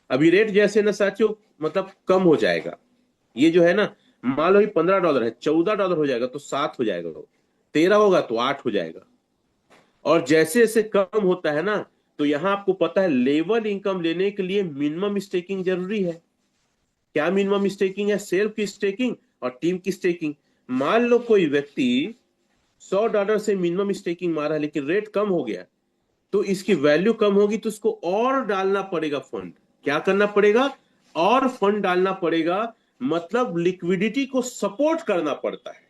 S1: अभी रेट जैसे ना साथियों मतलब कम हो जाएगा, ये जो है ना, मान लो $15 है, $14 हो जाएगा तो 7 हो जाएगा, 13 होगा तो 8 हो जाएगा। और जैसे जैसे कम होता है ना, तो यहां आपको पता है लेवल इनकम लेने के लिए मिनिमम स्टेकिंग जरूरी है। क्या मिनिमम स्टेकिंग है? सेल्फ की स्टेकिंग और टीम की स्टेकिंग। मान लो कोई व्यक्ति $100 से मिनिमम स्टेकिंग मारा है लेकिन रेट कम हो गया, तो इसकी वैल्यू कम होगी तो उसको और डालना पड़ेगा फंड। क्या करना पड़ेगा? और फंड डालना पड़ेगा, मतलब लिक्विडिटी को सपोर्ट करना पड़ता है।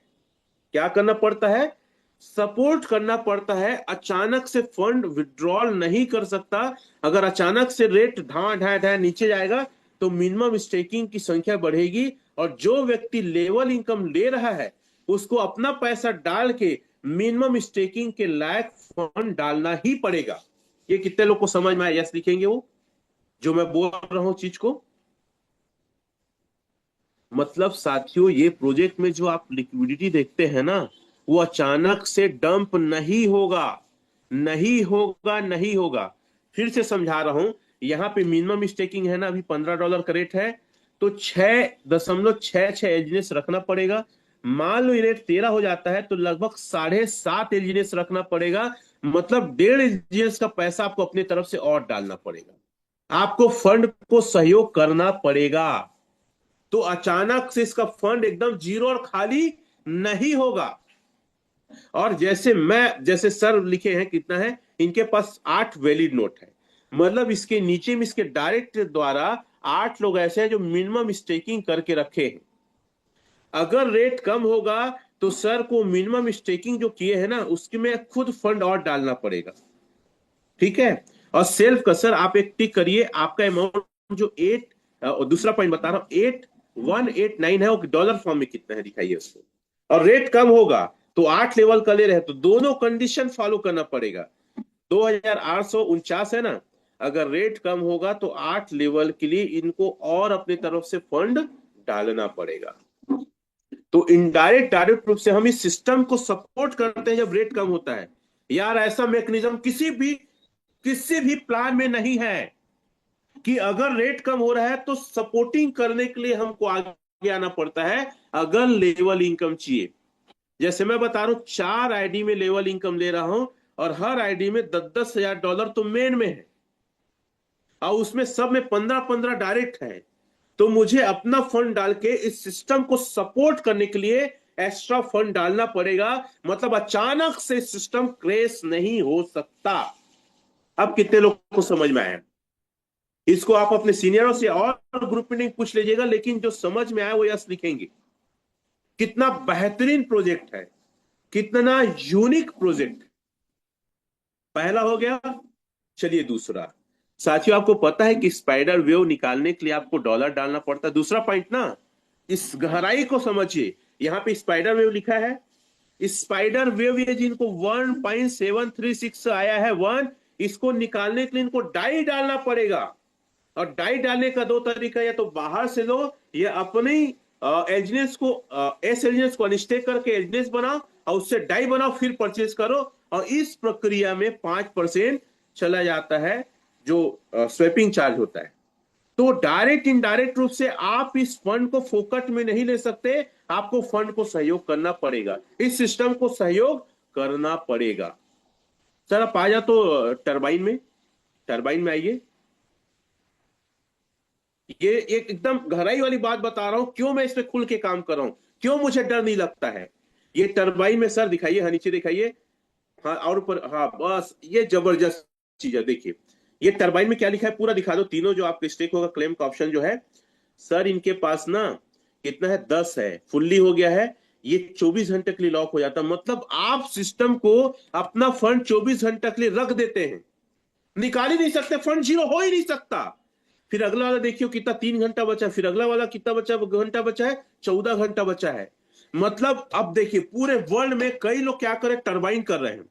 S1: क्या करना पड़ता है? सपोर्ट करना पड़ता है। अचानक से फंड विड्रॉल नहीं कर सकता। अगर अचानक से रेट ढा ढा ढा नीचे जाएगा तो मिनिमम स्टेकिंग की संख्या बढ़ेगी, और जो व्यक्ति लेवल इनकम ले रहा है उसको अपना पैसा डाल के मिनिमम स्टेकिंग के लायक फंड डालना ही पड़ेगा। ये कितने लोग को समझ में आया? यस लिखेंगे वो जो मैं बोल रहा हूं चीज को। मतलब साथियों ये प्रोजेक्ट में जो आप लिक्विडिटी देखते हैं ना, वो अचानक से डंप नहीं होगा, नहीं होगा, नहीं होगा। फिर से समझा रहा हूं, यहां पे मिनिमम स्टेकिंग है ना, अभी $15 का रेट है, तो 6.66 एलजीएस रखना पड़ेगा। मान लो ये रेट 13 हो जाता है तो लगभग 7.5 एलजीएस रखना पड़ेगा। मतलब 1.5 एलजीएस का पैसा आपको अपनी तरफ से और डालना पड़ेगा, आपको फंड को सहयोग करना पड़ेगा। तो अचानक से इसका फंड एकदम जीरो और खाली नहीं होगा। और जैसे सर लिखे हैं कितना है, इनके पास 8 वैलिड नोट है, मतलब इसके नीचे में इसके डायरेक्ट द्वारा 8 लोग ऐसे हैं जो मिनिमम स्टेकिंग करके रखे हैं। अगर रेट कम होगा तो सर को मिनिमम स्टेकिंग जो किए हैं ना उसके में खुद फंड और डालना पड़ेगा। ठीक है? और सेल्फ का सर आप एक टिक करिए, आपका अमाउंट जो 8, और दूसरा पॉइंट बता रहा हूं, 8189 है, वो डॉलर फॉर्म में कितना है दिखाइए उसको। और रेट कम होगा तो 8 लेवल का ले रहे हैं तो दोनों कंडीशन फॉलो करना पड़ेगा। 2849 है ना, अगर रेट कम होगा तो 8 लेवल के लिए इनको और अपनी तरफ से फंड डालना पड़ेगा। तो इनडायरेक्ट डायरेक्ट रूप से हम इस सिस्टम को सपोर्ट करते हैं जब रेट कम होता है। यार ऐसा मैकेनिज्म किसी भी प्लान में नहीं है कि अगर रेट कम हो रहा है तो सपोर्टिंग करने के लिए हमको आगे आना पड़ता है अगर लेवल इनकम चाहिए। जैसे मैं बता रहा हूं 4 आईडी में लेवल इनकम ले रहा हूं, और हर आईडी में $10,000 तो मेन में है, और उसमें सब में 15-15 डायरेक्ट है। तो मुझे अपना फंड डाल के इस सिस्टम को सपोर्ट करने के लिए एक्स्ट्रा फंड डालना पड़ेगा। मतलब अचानक से सिस्टम क्रैश नहीं हो सकता। अब कितने लोग को समझ में आया? इसको आप अपने सीनियरों से और ग्रुप मीटिंग पूछ लीजिएगा, लेकिन जो समझ में आया वो यस लिखेंगे। कितना बेहतरीन प्रोजेक्ट है, कितना यूनिक प्रोजेक्ट। पहला हो गया। चलिए दूसरा, साथियों आपको पता है कि स्पाइडर वेव निकालने के लिए आपको डॉलर डालना पड़ता है। दूसरा पॉइंट ना, इस गहराई को समझिए। यहां पे स्पाइडर वेव लिखा है, स्पाइडर वेव ये जिनको 1.736 आया है 1, इसको निकालने के लिए इनको डाई डालना पड़ेगा। और डाई डालने का दो तरीका, या तो बाहर से लो या अपने एजनेस को एस एजनेस को अनस्टेक करके एजनेस बनाओ और उससे डाई बनाओ, फिर परचेज करो। और इस प्रक्रिया में 5% चला जाता है जो स्वेपिंग चार्ज होता है। तो डायरेक्ट इनडायरेक्ट रूप से आप इस फंड को फोकट में नहीं ले सकते, आपको फंड को सहयोग करना पड़ेगा, इस सिस्टम को सहयोग करना पड़ेगा। सर आप आ जा तो टरबाइन में आइए। ये एक एकदम गहराई वाली बात बता रहा हूं, क्यों मैं इसमें खुल के काम कर रहा हूं, क्यों मुझे डर नहीं लगता है। ये टरबाइन में सर दिखाइए, हाँ नीचे दिखाइए, हाँ और ऊपर, हाँ बस ये जबरदस्त चीज है। देखिए ये टरबाइन में क्या लिखा है पूरा दिखा दो, तीनों जो आपके स्टेक होगा क्लेम का ऑप्शन जो है सर, इनके पास ना कितना है, 10 है, फुल्ली हो गया है। ये 24 घंटे के लिए लॉक हो जाता है, मतलब आप सिस्टम को अपना फंड 24 घंटे के लिए रख देते हैं, निकाल ही नहीं सकते, फंड जीरो हो ही नहीं सकता। फिर अगला वाला देखियो कितना, 3 घंटा बचा है, फिर अगला वाला कितना बचा, घंटा बचा है, 14 घंटा बचा है। मतलब अब देखिए पूरे वर्ल्ड में कई लोग क्या कर रहे हैं, टरबाइन कर रहे हैं।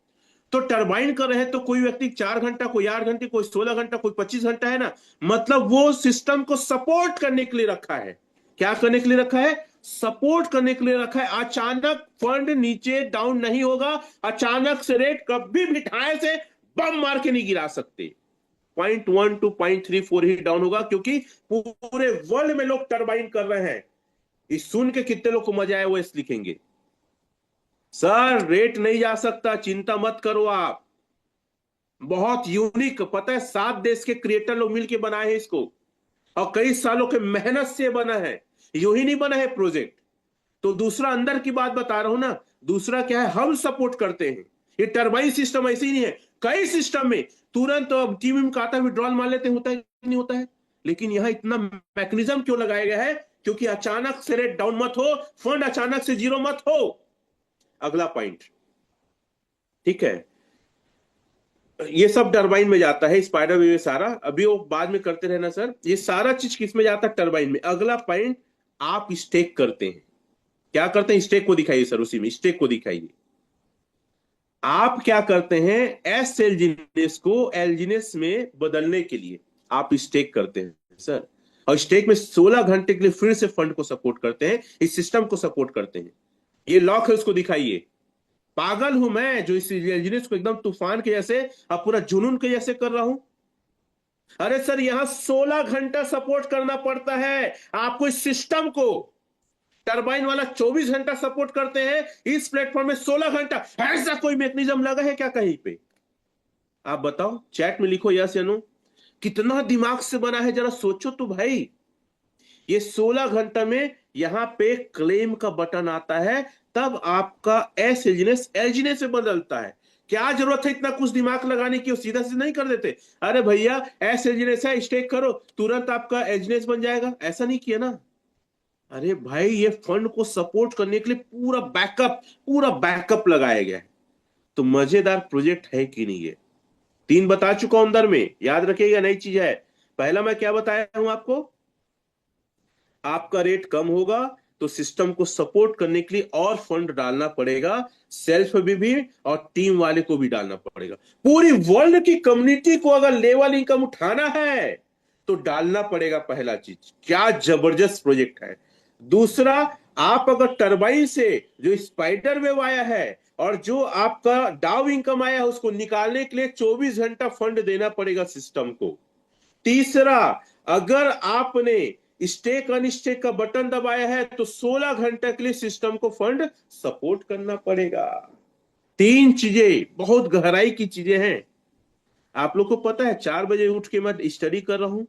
S1: तो टरबाइन कर रहे हैं तो कोई व्यक्ति 4 घंटा, कोई 8 घंटे, कोई 16 घंटा, कोई 25 घंटा, है ना। मतलब वो सिस्टम को सपोर्ट करने के लिए रखा है। क्या करने के लिए रखा है, सपोर्ट करने के लिए रखा है। अचानक फंड नीचे डाउन नहीं होगा, अचानक से रेट कभी भी ठाए से बम मार के नहीं गिरा सकते। 0.1 टू 0.34 ही डाउन होगा, क्योंकि पूरे वर्ल्ड में लोग टरबाइन कर रहे हैं। इस सुन के कितने लोग को मजा आया वो इस लिखेंगे, सर रेट नहीं जा सकता, चिंता मत करो आप। बहुत यूनिक, पता है 7 देश के क्रिएटर लोग मिलके बनाए हैं इसको, और कई सालों के मेहनत से बना है, यूं ही नहीं बना है प्रोजेक्ट। तो दूसरा अंदर की बात बता रहा हूं ना, दूसरा क्या है, हम सपोर्ट करते हैं। ये टरबाइन सिस्टम ऐसे ही नहीं है, कई सिस्टम में तुरंत टीम का आता है, विड्रॉल मान लेते हैं, होता है नहीं होता है। लेकिन यहां इतना मैकेनिज्म क्यों लगाया गया है, क्योंकि अचानक से रेट डाउन मत हो, फंड अचानक से जीरो मत हो। अगला पॉइंट, ठीक है, ये सब टरबाइन में जाता है, स्पाइडर वेव में सारा, अभी वो बाद में करते रहना सर। ये सारा चीज किस में जाता है, टरबाइन में। अगला पॉइंट, आप स्टेक करते हैं, क्या करते हैं, स्टेक को दिखाइए सर, उसी में स्टेक को दिखाइए। आप क्या करते हैं, एस एलजीनेस को एलजीनेस में बदलने के लिए आप स्टेक करते हैं सर, और स्टेक में 16 घंटे के लिए फिर से फंड को सपोर्ट करते हैं, इस सिस्टम को सपोर्ट करते हैं। ये लॉक है, उसको दिखाइए। पागल हूं मैं जो इस एलजीनेस को एकदम तूफान के जैसे, अब पूरा जुनून के जैसे कर रहा हूं। अरे सर यहां 16 घंटा सपोर्ट करना पड़ता है आपको, इस सिस्टम को। टरबाइन वाला 24 घंटा सपोर्ट करते हैं, इस प्लेटफॉर्म में 16 घंटा। ऐसा कोई मैकेनिज्म लगा है क्या कहीं पे, आप बताओ, चैट में लिखो यस या नो। कितना दिमाग से बना है जरा सोचो तो भाई। ये 16 घंटा में यहां पे क्लेम का बटन आता है, तब आपका एस एलजीनेस एलजीनेस में बदलता है। क्या जरूरत है इतना कुछ दिमाग लगाने की, सीधा सीधा नहीं कर देते, अरे भैया एस एलजीनेस है स्टेक करो, तुरंत आपका एलजीनेस बन जाएगा, ऐसा नहीं किया ना। अरे भाई ये फंड को सपोर्ट करने के लिए पूरा बैकअप लगाया गया है। तो मजेदार प्रोजेक्ट है कि नहीं है। 3 बता चुका हूं अंदर में, याद रखिएगा, नई चीज है। पहला मैं क्या बताया हूं आपको, आपका रेट कम होगा तो सिस्टम को सपोर्ट करने के लिए और फंड डालना पड़ेगा, सेल्फ भी और टीम वाले को भी डालना पड़ेगा। पूरी वर्ल्ड की कम्युनिटी को अगर लेवल इनकम उठाना है तो डालना पड़ेगा, पहला चीज। क्या जबरदस्त प्रोजेक्ट है। दूसरा, आप अगर टरबाइन से जो स्पाइडर वेव आया है और जो आपका डाउ इनकम आया है, उसको निकालने के लिए 24 घंटा फंड देना पड़ेगा सिस्टम को। तीसरा, अगर आपने स्टेक अनस्टेक का बटन दबाया है तो 16 घंटे के लिए सिस्टम को फंड सपोर्ट करना पड़ेगा। 3 चीजें बहुत गहराई की चीजें हैं। आप लोग को पता है 4 बजे उठ के मैं स्टडी कर रहा हूं,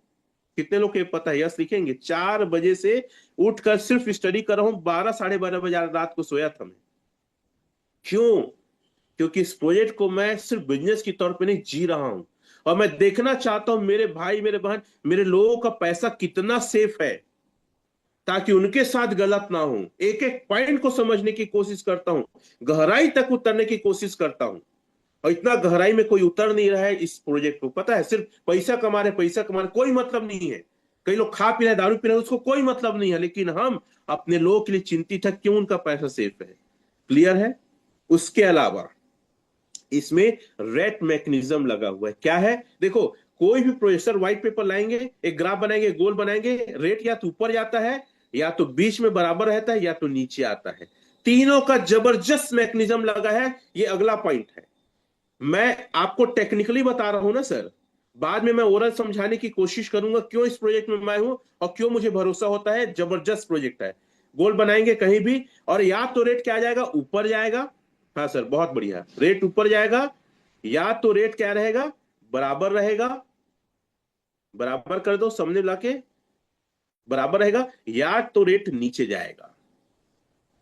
S1: कितने लोग को पता है, यस लिखेंगे। 4 बजे से उठकर सिर्फ स्टडी कर रहा हूं, 12 साढ़े 12 बजे रात को सोया था मैं। क्यों, क्योंकि इस प्रोजेक्ट को मैं सिर्फ बिजनेस के तौर पे नहीं जी रहा हूं, और मैं देखना चाहता हूं मेरे भाई, मेरे बहन, मेरे लोगों का पैसा कितना सेफ है, ताकि उनके साथ गलत ना हो। एक एक पॉइंट को समझने की कोशिश करता हूं, गहराई तक उतरने की कोशिश करता हूं, और इतना गहराई में कोई उतर नहीं रहा है इस प्रोजेक्ट को। पता है, सिर्फ पैसा कमा रहे, पैसा कमा रहे, कोई मतलब नहीं है। कई लोग खा पी रहे, दारू पी रहे, उसको कोई मतलब नहीं है, लेकिन हम अपने लोगों के लिए चिंतित है, क्यों उनका पैसा सेफ है। क्लियर है। उसके अलावा इसमें रेट मैकेनिज्म लगा हुआ है, क्या है देखो, कोई भी प्रोजेक्टर व्हाइट पेपर लाएंगे, एक ग्राफ बनाएंगे, गोल बनाएंगे, रेट या तो ऊपर जाता है, या तो बीच में बराबर रहता है, या तो नीचे आता है। तीनों का जबरदस्त मैकेनिज्म लगा है। ये अगला पॉइंट है, मैं आपको टेक्निकली बता रहा हूं ना सर, बाद में मैं ओरल समझाने की कोशिश करूंगा क्यों इस प्रोजेक्ट में मैं हूं और क्यों मुझे भरोसा होता है। जबरदस्त प्रोजेक्ट है। गोल बनाएंगे कहीं भी, और या तो रेट क्या जाएगा, ऊपर जाएगा, हाँ सर बहुत बढ़िया, रेट ऊपर जाएगा, या तो रेट क्या रहेगा, बराबर रहेगा, बराबर कर दो सामने लाके, बराबर रहेगा या तो रेट नीचे जाएगा।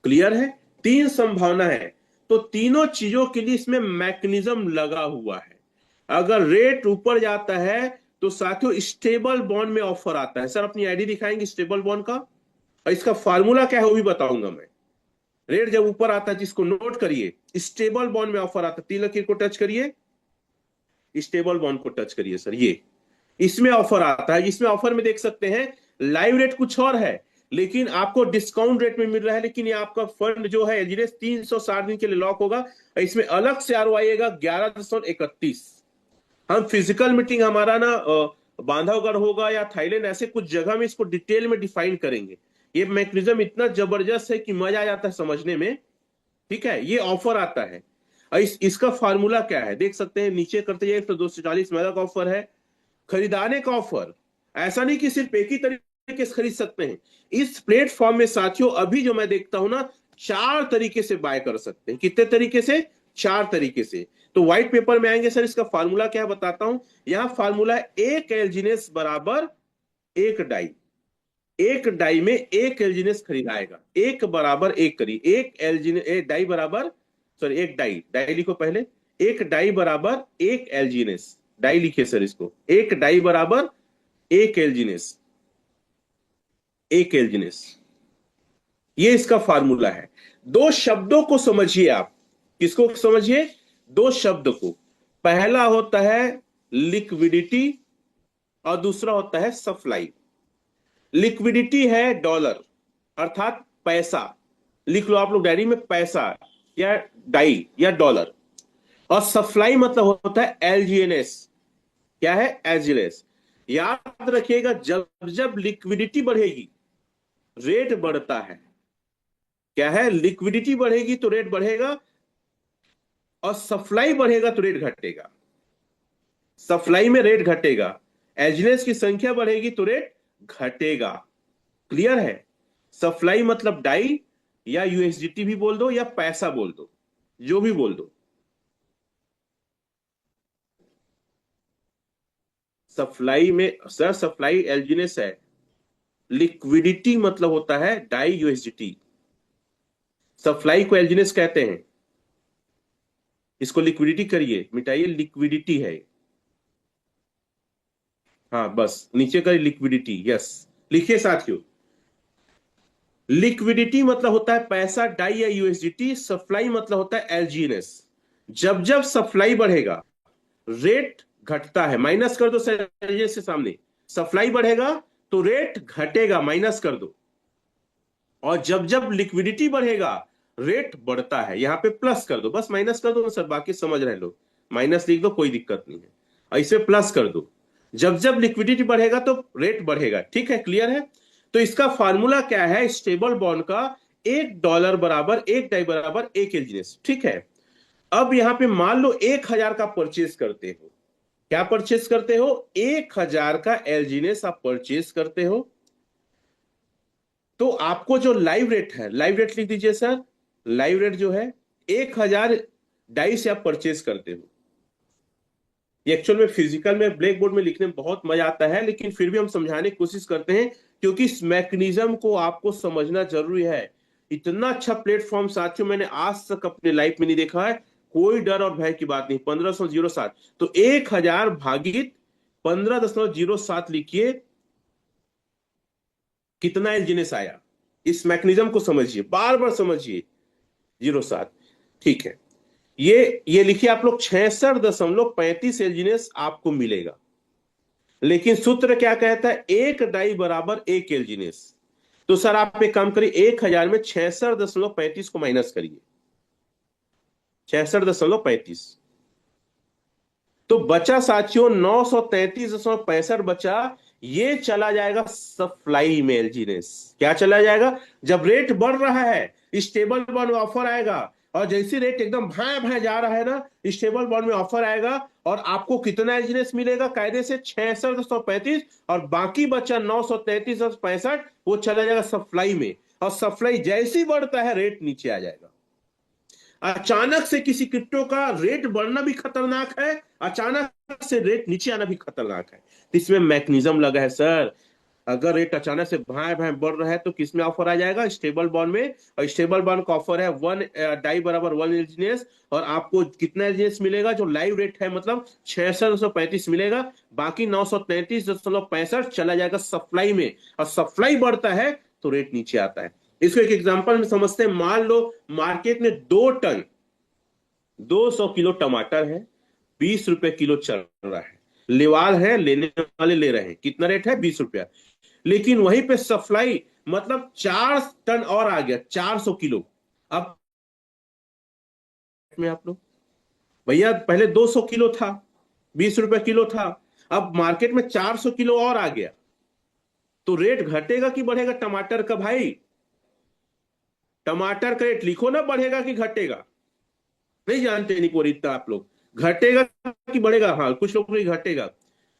S1: क्लियर है? तीन संभावना है, तो तीनों चीजों के लिए इसमें मैकेनिज्म लगा हुआ है। अगर रेट ऊपर जाता है तो साथियों स्टेबल बॉन्ड में ऑफर आता है। सर अपनी आईडी दिखाएंगे स्टेबल बॉन्ड का, और इसका फार्मूला क्या है वो भी बताऊंगा मैं। रेट जब ऊपर आता है, जिसको नोट करिए, स्टेबल बॉन्ड में ऑफर आता है, तीन लकीर को टच करिए, स्टेबल बॉन्ड को टच करिए सर, ये इसमें ऑफर आता है। इसमें ऑफर में देख सकते हैं लाइव रेट कुछ और है, लेकिन आपको डिस्काउंट रेट में मिल रहा है। लेकिन ये आपका फंड जो है एलजीडीएस 360 दिन के लिए लॉक होगा। इसमें अलग से आरओआई आएगा 11.31। हम फिजिकल मीटिंग हमारा ना बांधवगढ़ होगा या थाईलैंड, ऐसे कुछ जगह में इसको डिटेल में डिफाइन करेंगे। ये मैकेनिज्म इतना जबरदस्त है कि मजा आ जाता है समझने में। ठीक है, ये ऑफर आता है। इसका फार्मूला क्या है देख सकते हैं, नीचे करते जाइए तो 240 मेगा का ऑफर है। खरीदाने का ऑफर, ऐसा नहीं कि सिर्फ एक ही तरीके से खरीद सकते हैं। इस प्लेटफॉर्म में साथियों अभी जो मैं देखता हूं ना, 4 तरीके से बाय कर सकते हैं। कितने तरीके से? 4 तरीके से। तो व्हाइट पेपर में आएंगे सर, इसका फार्मूला क्या है बताता हूं। यहां फार्मूला है एक एलजीनेस बराबर एक डाई। एक डाई में एक एलजीनेस खरीदाएगा, एक बराबर एक करिए, एक एलजीनेस डाई बराबर, सॉरी एक डाई, डाई लिखो पहले, एक डाई बराबर एक एलजीनेस, डाई लिखिए सर इसको, एक डाई बराबर एक एलजीनेस, एक एलजीनेस, ये इसका फार्मूला है। दो शब्दों को समझिए आप। किसको समझिए? दो शब्द को। पहला होता है लिक्विडिटी और दूसरा होता है सप्लाई। लिक्विडिटी है डॉलर, अर्थात पैसा, लिख लो आप लोग डायरी में, पैसा या डाई या डॉलर। और सप्लाई मतलब होता है एलजीएनएस। क्या है? एलजीएनएस। याद रखिएगा, जब जब लिक्विडिटी बढ़ेगी रेट बढ़ता है। क्या है? लिक्विडिटी बढ़ेगी तो रेट बढ़ेगा, और सप्लाई बढ़ेगा तो रेट घटेगा। सप्लाई में रेट घटेगा, एलजीएनएस की संख्या बढ़ेगी तो रेट घटेगा। क्लियर है? सप्लाई मतलब डाई या यूएसडीटी भी बोल दो या पैसा बोल दो, जो भी बोल दो। सप्लाई में सर, सप्लाई एलजीएनएस है, लिक्विडिटी मतलब होता है डाई यूएसडीटी। सप्लाई को एलजीएनएस कहते हैं, इसको लिक्विडिटी करिए, मिटाइए, लिक्विडिटी है। हाँ बस नीचे करिए लिक्विडिटी, यस लिखिए साथियों। लिक्विडिटी मतलब होता है पैसा, डाई या यूएसडीटी। सप्लाई मतलब होता है एलजीएनएस। जब जब सप्लाई बढ़ेगा रेट घटता है, माइनस कर दो सर से सामने, सप्लाई बढ़ेगा तो रेट घटेगा, माइनस कर दो। और जब जब लिक्विडिटी बढ़ेगा रेट बढ़ता है, यहां पे प्लस कर दो, बस माइनस कर दो सर, बाकी समझ रहे लोग, माइनस लिख दो कोई दिक्कत नहीं है, ऐसे प्लस कर दो। जब जब लिक्विडिटी बढ़ेगा तो रेट बढ़ेगा। ठीक है, क्लियर है? तो इसका फार्मूला क्या है स्टेबल बॉन्ड का? एक डॉलर बराबर एक डाई बराबर एक एलजीएनएस। ठीक है, अब यहां पे मान लो 1000 का परचेज करते हो। क्या परचेज करते हो? 1000 का एलजीएनएस आप परचेज करते हो। तो आपको जो लाइव रेट है, लाइव रेट लिख दीजिए सर, लाइव रेट जो है 1000 डाई से आप परचेज करते हो। ये एक्चुअल में फिजिकल में ब्लैक बोर्ड में लिखने में बहुत मजा आता है, लेकिन फिर भी हम समझाने की कोशिश करते हैं, क्योंकि इस मैकेनिज्म को आपको समझना जरूरी है। इतना अच्छा प्लेटफॉर्म साथियों मैंने आज तक अपने लाइफ में नहीं देखा है। कोई डर और भय की बात नहीं। 1507, तो 1000 भागित 15.07 लिखिए, कितना एलजीएनएस आया। इस मैकेनिज्म को समझिए, बार बार समझिए। 07, ठीक है, ये लिखिए आप लोग, 66.35 एलजीएनएस आपको मिलेगा। लेकिन सूत्र क्या कहता है? एक डाई बराबर एक एलजीएनएस। तो सर आप एक काम करिए, 1000 में 66.35 को माइनस करिए, 66.35, तो बचा साथियों 933.65 बचा। ये चला जाएगा सप्लाई में एलजीएनएस। क्या चला जाएगा? जब रेट बढ़ रहा है स्टेबल बॉन्ड में ऑफर आएगा, और जैसे रेट एकदम भाए भाए जा रहा है ना, स्टेबल बॉन्ड में ऑफर आएगा, और आपको कितना एलजीएनएस मिलेगा? कायदे से 6635, और बाकी बचा 933.65, वो चला जाएगा सप्लाई में। और सप्लाई जैसे ही बढ़ता है रेट नीचे आ जाएगा। अचानक से किसी क्रिप्टो का रेट बढ़ना भी खतरनाक है, अचानक से रेट नीचे आना भी खतरनाक है। इसमें मैकेनिज्म लगा है सर। अगर रेट अचानक से भाए भाए बढ़ रहा है तो किस में ऑफर आ जाएगा? स्टेबल बॉन्ड में। और स्टेबल बॉन्ड का ऑफर है वन डाई बराबर वन एलजीएस। और आपको कितना एलजीएस मिलेगा? जो लाइव रेट है मतलब 6635 मिलेगा। बाकी 933.65 चला जाएगा सप्लाई में। और सप्लाई बढ़ता है तो रेट नीचे आता है। इसको एक एग्जांपल में समझते हैं। मान लो मार्केट में 2 टन 200 किलो टमाटर है, 20 रुपए किलो चल रहा है। लेवाल है, लेने वाले ले रहे हैं, कितना रेट है? 20 रुपया। लेकिन वहीं पे सप्लाई मतलब 4 टन और आ गया, 400 किलो। अब में आप लोग, भैया पहले 200 किलो था, 20 रुपए किलो था। अब मार्केट में 400 किलो और आ गया, तो रेट घटेगा कि बढ़ेगा टमाटर का भाई? टमाटर का रेट लिखो ना, बढ़ेगा कि घटेगा? नहीं जानते नहीं पूरी इतना आप लोग। घटेगा कि बढ़ेगा? हाँ, कुछ लोग नहीं, घटेगा।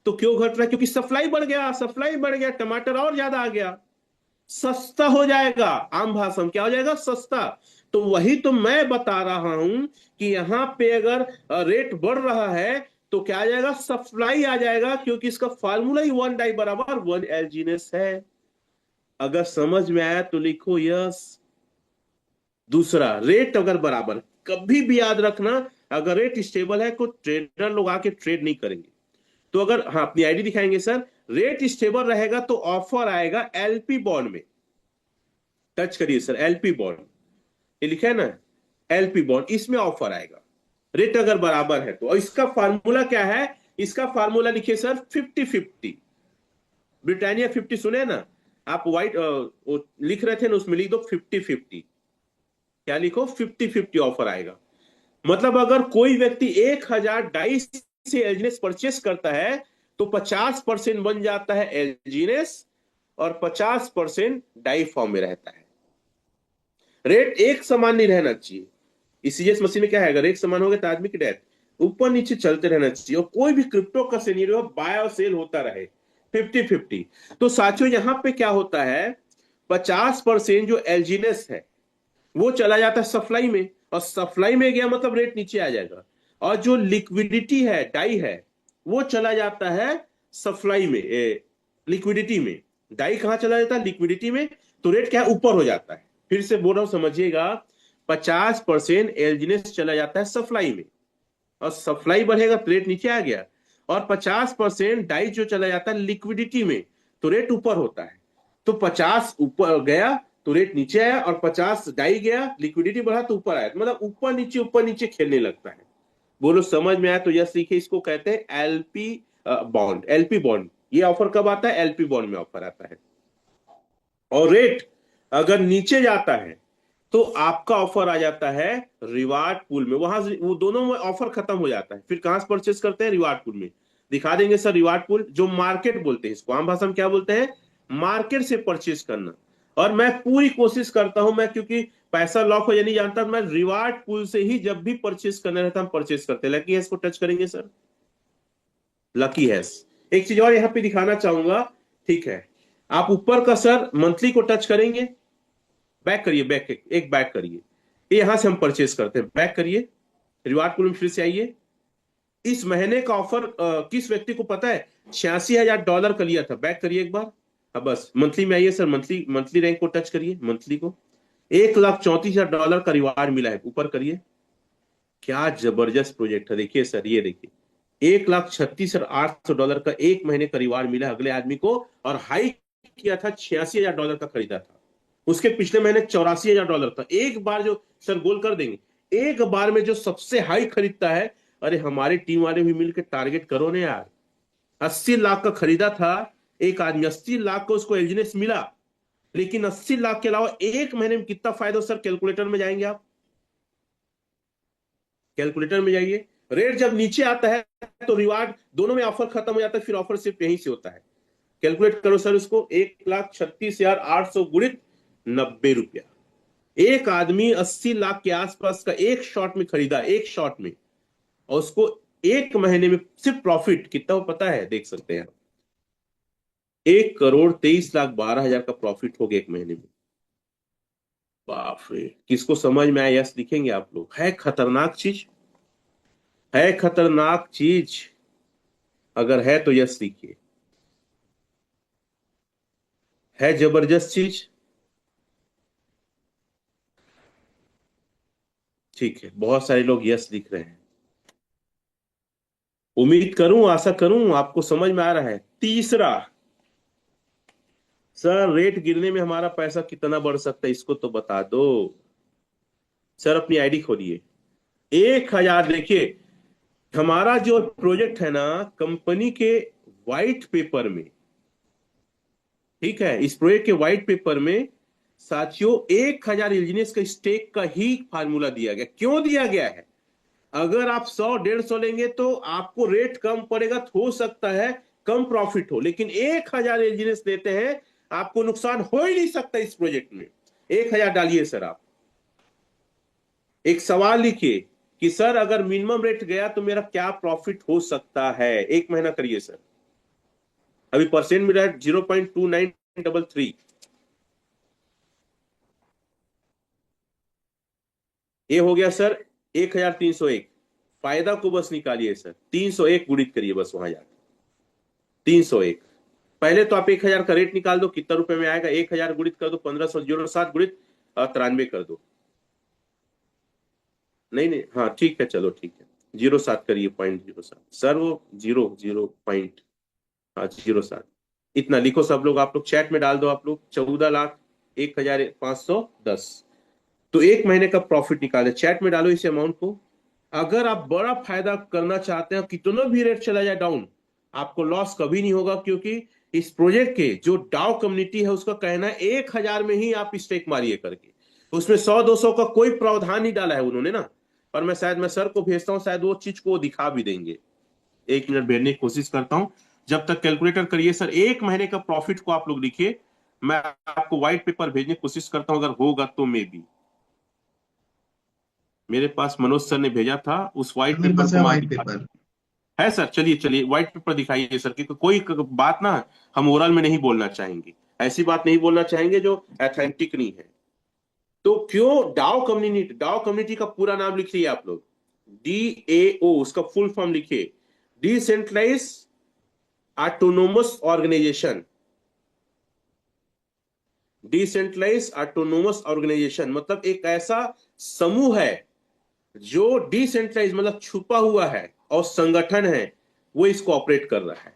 S1: तो क्यों घट रहा है? क्योंकि सप्लाई बढ़ गया, सप्लाई बढ़ गया, टमाटर और ज्यादा आ गया, सस्ता हो जाएगा। आम भाषा में क्या हो जाएगा? सस्ता। तो वही तो मैं बता रहा हूं कि यहां पे अगर रेट बढ़ रहा है तो क्या आ जाएगा? सप्लाई आ जाएगा, क्योंकि इसका फार्मूला ही वन डाई बराबर वन एलजीनेस है। अगर समझ में आया तो लिखो यस। दूसरा, रेट अगर बराबर, कभी भी याद रखना, अगर रेट स्टेबल है तो ट्रेडर लोग आके ट्रेड नहीं करेंगे। तो अगर, हाँ अपनी आईडी दिखाएंगे सर, रेट स्टेबल रहेगा तो ऑफर आएगा एलपी बॉन्ड में। टच करिए सर, एलपी बॉन्ड, ये लिखा है ना, एलपी बॉन्ड, इसमें ऑफर आएगा रेट अगर बराबर है तो। और इसका फार्मूला क्या है? इसका फार्मूला लिखिए सर, 50-50। ब्रिटानिया 50 सुने ना आप? व्हाइट लिख रहे थे ना, उसमें लिख दो 50-50। क्या लिखो? 50-50 ऑफर आएगा। मतलब अगर कोई व्यक्ति 1000 डाइस से एलजीनेस परचेस करता है तो 50% बन जाता है एलजीनेस और 50% डाई फॉर्म में रहता है। रेट एक समान नहीं रहना चाहिए। इसीएस मशीन में क्या है? अगर रेट समान हो गया तो आदमी की डेथ, ऊपर नीचे चलते रहना चाहिए। और कोई भी क्रिप्टो का सिनेरियो बाय और सेल होता रहे 50-50। तो साथियों यहां पे क्या होता है? 50% जो एलजीनेस है वो चला जाता है सप्लाई में, और सप्लाई में गया मतलब रेट नीचे आ जाएगा। और जो लिक्विडिटी है, डाई है, वो चला जाता है सप्लाई में, लिक्विडिटी में। डाई कहां चला जाता है? लिक्विडिटी में। तो रेट क्या है? ऊपर हो जाता है। फिर से बोल रहा हूं, समझिएगा। 50% एलजीनेस चला जाता है सप्लाई में, और सप्लाई बढ़ेगा तो रेट नीचे आ गया। और 50% डाई जो चला जाता है लिक्विडिटी में, तो रेट ऊपर होता है। तो 50 ऊपर गया तो रेट नीचे आया, और 50 डाई गया, लिक्विडिटी बढ़ा तो ऊपर आया। मतलब ऊपर नीचे खेलने लगता है। बोलो समझ में आया तो यस लिखिए। इसको कहते हैं एलपी बॉन्ड। एलपी बॉन्ड ये ऑफर कब आता है? एलपी बॉन्ड में ऑफर आता है। और रेट अगर नीचे जाता है तो आपका ऑफर आ जाता है रिवार्ड पूल में। वहां से वो दोनों में ऑफर खत्म हो जाता है। फिर कहां से परचेस करते हैं? रिवार्ड पूल में। दिखा देंगे सर रिवार्ड पूल, जो मार्केट बोलते हैं इसको, आम भाषा में क्या बोलते हैं? मार्केट से परचेस करना। और मैं पूरी कोशिश करता हूं, मैं क्योंकि पैसा लॉक हो या नहीं जानता, मैं रिवार्ड पूल से ही जब भी परचेस करना रहता हम परचेस करते हैं। लकी हैश को टच करेंगे सर, लकी हैश। एक चीज और यहां पे दिखाना चाहूंगा, ठीक है? आप ऊपर का सर मंथली को टच करेंगे, बैक करिए, बैक एक बैक करिए। ये यहां से हम परचेस करते हैं, बैक करिए, रिवार्ड पूल में फिर से आइए। इस महीने का ऑफर किस व्यक्ति को पता है? $86,000 का लिया था। बैक करिए एक बार। अब बस मंथली में आइए सर, मंथली मंथली रैंक को टच करिए, मंथली को। $1,34,000 का रिवार्ड मिला है, ऊपर करिए। क्या जबरदस्त प्रोजेक्ट है, देखिए सर, ये देखिए, $1,36,800 का एक महीने का रिवार्ड मिला अगले आदमी को। और हाई किया था, $86,000 का खरीदा था। उसके पिछले महीने $84,000 था। एक बार जो सर गोल कर देंगे, एक बार में जो सबसे हाई खरीदता है, अरे हमारे टीम वाले भी मिलकर टारगेट करो ना यार। 80 लाख का खरीदा था एक आदमी, 80 लाख को उसको एलजीनेस मिला। लेकिन 80 लाख के अलावा एक महीने में कितना फायदा? सर कैलकुलेटर में जाएंगे आप, कैलकुलेटर में जाइए। रेट जब नीचे आता है तो रिवार्ड दोनों में ऑफर खत्म हो जाता है, फिर ऑफर सिर्फ यहीं से होता है। कैलकुलेट करो सर उसको, 1,36,800 गुणित 90 रुपया। एक आदमी 80 लाख के आसपास का एक शॉट में खरीदा, एक शॉट में, और उसको एक महीने में सिर्फ प्रॉफिट कितना हो पता है? देख सकते हैं आप, 1,23,12,000 का प्रॉफिट हो गया एक महीने में। बाप रे, किसको समझ में आया? यस लिखेंगे आप लोग। है खतरनाक चीज, है खतरनाक चीज। अगर है तो यस लिखिए। है जबरदस्त चीज। ठीक है, बहुत सारे लोग यस लिख रहे हैं। उम्मीद करूं, आशा करूं आपको समझ में आ रहा है। तीसरा, सर रेट गिरने में हमारा पैसा कितना बढ़ सकता है, इसको तो बता दो। सर अपनी आईडी खोलिए। 1,000, देखिए हमारा जो प्रोजेक्ट है ना, कंपनी के व्हाइट पेपर में, ठीक है, इस प्रोजेक्ट के व्हाइट पेपर में साथियों 1,000 यूनिट्स का स्टेक का ही फार्मूला दिया गया। क्यों दिया गया है? अगर आप 100-150 लेंगे तो आपको रेट कम पड़ेगा, तो हो सकता है कम प्रॉफिट हो, लेकिन 1,000 यूनिट्स लेते हैं, आपको नुकसान हो ही नहीं सकता इस प्रोजेक्ट में। 1,000 डालिए सर। आप एक सवाल लिखिए कि सर अगर मिनिमम रेट गया तो मेरा क्या प्रॉफिट हो सकता है। 1 महीना करिए सर। अभी परसेंट मिला है 0.2933। ये हो गया सर 1,301। फायदा को बस निकालिए सर, 301 गुणित करिए बस वहां जाकर। 301। पहले तो आप 1,000 का रेट निकाल दो, कितना रुपए में आएगा। 1,000 गुणित कर दो 1500, 07 गुणित 93 कर दो। नहीं नहीं, हाँ ठीक है, चलो ठीक है। 07 करिए, 0.07 सर, वो जीरो जीरो पॉइंट, हाँ 07। इतना लिखो सब लोग, आप लोग चैट में डाल दो। आप लोग 14,01,510। तो 1 महीने का प्रॉफिट निकाले, चैट में डालो इस अमाउंट को। अगर आप बड़ा फायदा करना चाहते हैं, कितना भी रेट चला जाए डाउन, आपको लॉस कभी नहीं होगा, क्योंकि इस प्रोजेक्ट के जो डाउ कम्युनिटी है उसका कहना है 1,000 में ही आप स्टेक मारिए करके। उसमें 100-200 का कोई प्रावधान नहीं डाला है उन्होंने ना। और मैं सर को भेजता हूँ, शायद वो चीज को दिखा भी देंगे। 1 मिनट भेजने की कोशिश करता हूं। जब तक कैलकुलेटर करिए सर, 1 महीने का प्रॉफिट को आप लोग लिखिए। मैं आपको व्हाइट पेपर भेजने की कोशिश करता हूं, अगर होगा तो मे भी। मेरे पास मनोज सर ने भेजा था, उस व्हाइट
S2: मेरे
S1: पेपर
S2: पास
S1: को
S2: है
S1: मैं
S2: व्हाइट
S1: दिखा।
S2: पेपर।
S1: है सर, चलिए चलिए व्हाइट पेपर दिखाइए सर, क्योंकि कोई बात ना हम ओरल में नहीं बोलना चाहेंगे। ऐसी बात नहीं बोलना चाहेंगे जो ऑथेंटिक नहीं है। तो क्यों डाउ कम्युनिटी का पूरा नाम लिखिए आप लोग। DAO, उसका फुल फॉर्म लिखिए। Decentralise autonomous organisation. Decentralise autonomous organisation मतलब एक ऐसा समूह है जो डिसेंट्रलाइज मतलब छुपा हुआ है, और संगठन है वो इसको ऑपरेट कर रहा है।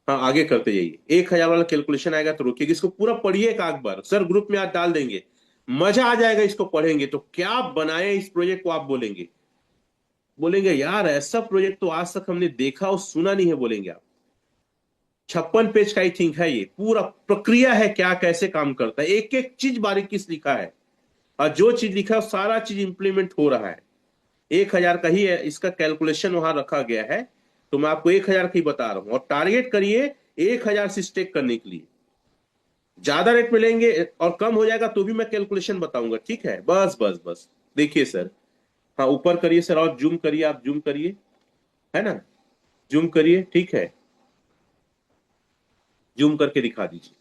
S1: हाँ आगे करते जाइए। 1,000 वाला कैलकुलेशन आएगा तो रुकिए, इसको पूरा पढ़िए एक आध बार। सर ग्रुप में आज डाल देंगे, मजा आ जाएगा इसको पढ़ेंगे तो। क्या बनाए इस प्रोजेक्ट को, आप बोलेंगे, बोलेंगे यार ऐसा प्रोजेक्ट तो आज तक हमने देखा और सुना नहीं है, बोलेंगे आप। 56 पेज का आई थिंक है ये, पूरा प्रक्रिया है क्या कैसे काम करता है, एक एक चीज बारीकी से लिखा है। और जो चीज लिखा है सारा चीज इंप्लीमेंट हो रहा है। 1,000 का ही है इसका कैलकुलेशन वहां रखा गया है। तो मैं आपको 1,000 का ही बता रहा हूं, और टारगेट करिए 1,000 से स्टेक करने के लिए। ज्यादा रेट में लेंगे और कम हो जाएगा तो भी मैं कैलकुलेशन बताऊंगा, ठीक है। बस बस बस, देखिए सर। हाँ ऊपर करिए सर, और जूम करिए, आप जूम करिए, है ना, जूम करिए, ठीक है। जूम करके दिखा दीजिए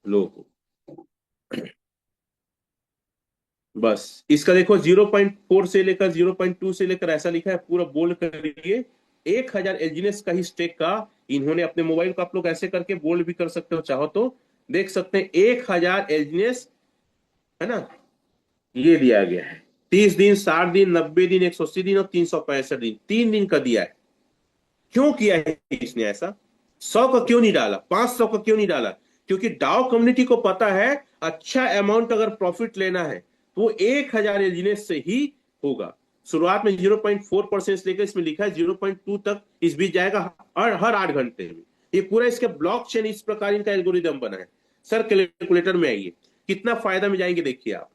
S1: लोगों को। बस इसका देखो 0.4 से लेकर 0.2 से लेकर ऐसा लिखा है, पूरा बोल्ड करिए। 1,000 एलजीनेस का ही स्टेक का इन्होंने अपने मोबाइल को, आप लोग ऐसे करके बोल्ड भी कर सकते हो चाहो तो, देख सकते हैं 1,000 एलजीनेस, है ना, ये दिया गया है। 30 दिन, 60 दिन, 90 दिन, 180 दिन और 365 दिन, 3 दिन का दिया है। क्यों किया है इसने ऐसा? 100 का क्यों नहीं डाला, 500 का क्यों नहीं डाला? क्योंकि डाउ कम्युनिटी को पता है अच्छा अमाउंट अगर प्रॉफिट लेना है तो वो 1,000 एलजीनेस से ही होगा। शुरुआत में 0.4% से लेकर इसमें लिखा है 0.2 तक इस बीच जाएगा, हर 8 घंटे में। ये पूरा इसका ब्लॉकचेन इस प्रकार इनका एल्गोरिदम बना है। सर कैलकुलेटर में आइए, कितना फायदा में जाएंगे देखिए आप।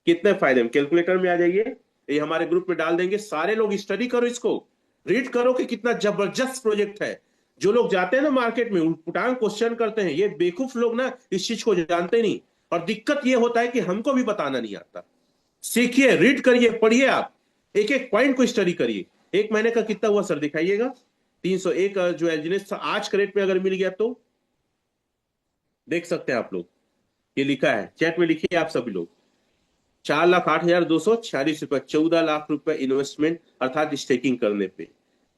S1: कितने फायदे में, कैलकुलेटर में आ जाइए। ये हमारे ग्रुप में डाल देंगे, सारे लोग स्टडी करो इसको, रीड करो कि कितना जबरदस्त प्रोजेक्ट है। जो लोग जाते हैं ना मार्केट में उटपटांग क्वेश्चन करते हैं, ये बेवकूफ लोग ना इस चीज को जानते नहीं। और दिक्कत ये होता है कि हमको भी बताना नहीं आता। सीखिए, रीड करिए, पढ़िए, आप एक एक पॉइंट को स्टडी करिए। 1 महीने का कितना हुआ सर दिखाइएगा। 301 जो एलजीनेस था आज के रेट में अगर मिल गया तो देख सकते हैं आप लोग। ये लिखा है, चैट में लिखिए आप सभी लोग। 4,08,246 रुपए, 14 लाख रुपए इन्वेस्टमेंट अर्थात स्टेकिंग करने पे।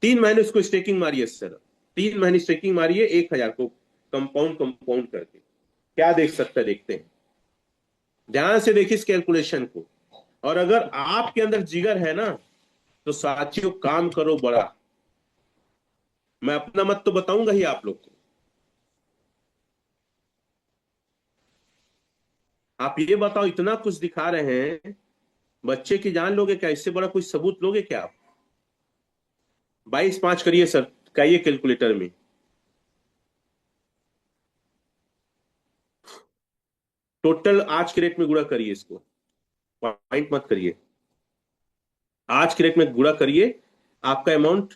S1: 3 महीने उसको स्टेकिंग मारिए सर, 3 महीने स्टेकिंग मारिए 1,000 को कंपाउंड कंपाउंड करके। क्या देख सकते हैं, देखते हैं, ध्यान से देखिए इस कैलकुलेशन को। और अगर आपके अंदर जिगर है ना, तो साथियों काम करो बड़ा। मैं अपना मत तो बताऊंगा ही आप लोग को। आप ये बताओ, इतना कुछ दिखा रहे हैं, बच्चे की जान लोगे क्या? इससे बड़ा कोई सबूत लोगे क्या आप? 22 5 करिए सर, कहिए कैलकुलेटर में। टोटल आज के रेट में गुणा करिए इसको, पॉइंट मत करिए, आज के रेट में गुणा करिए। आपका अमाउंट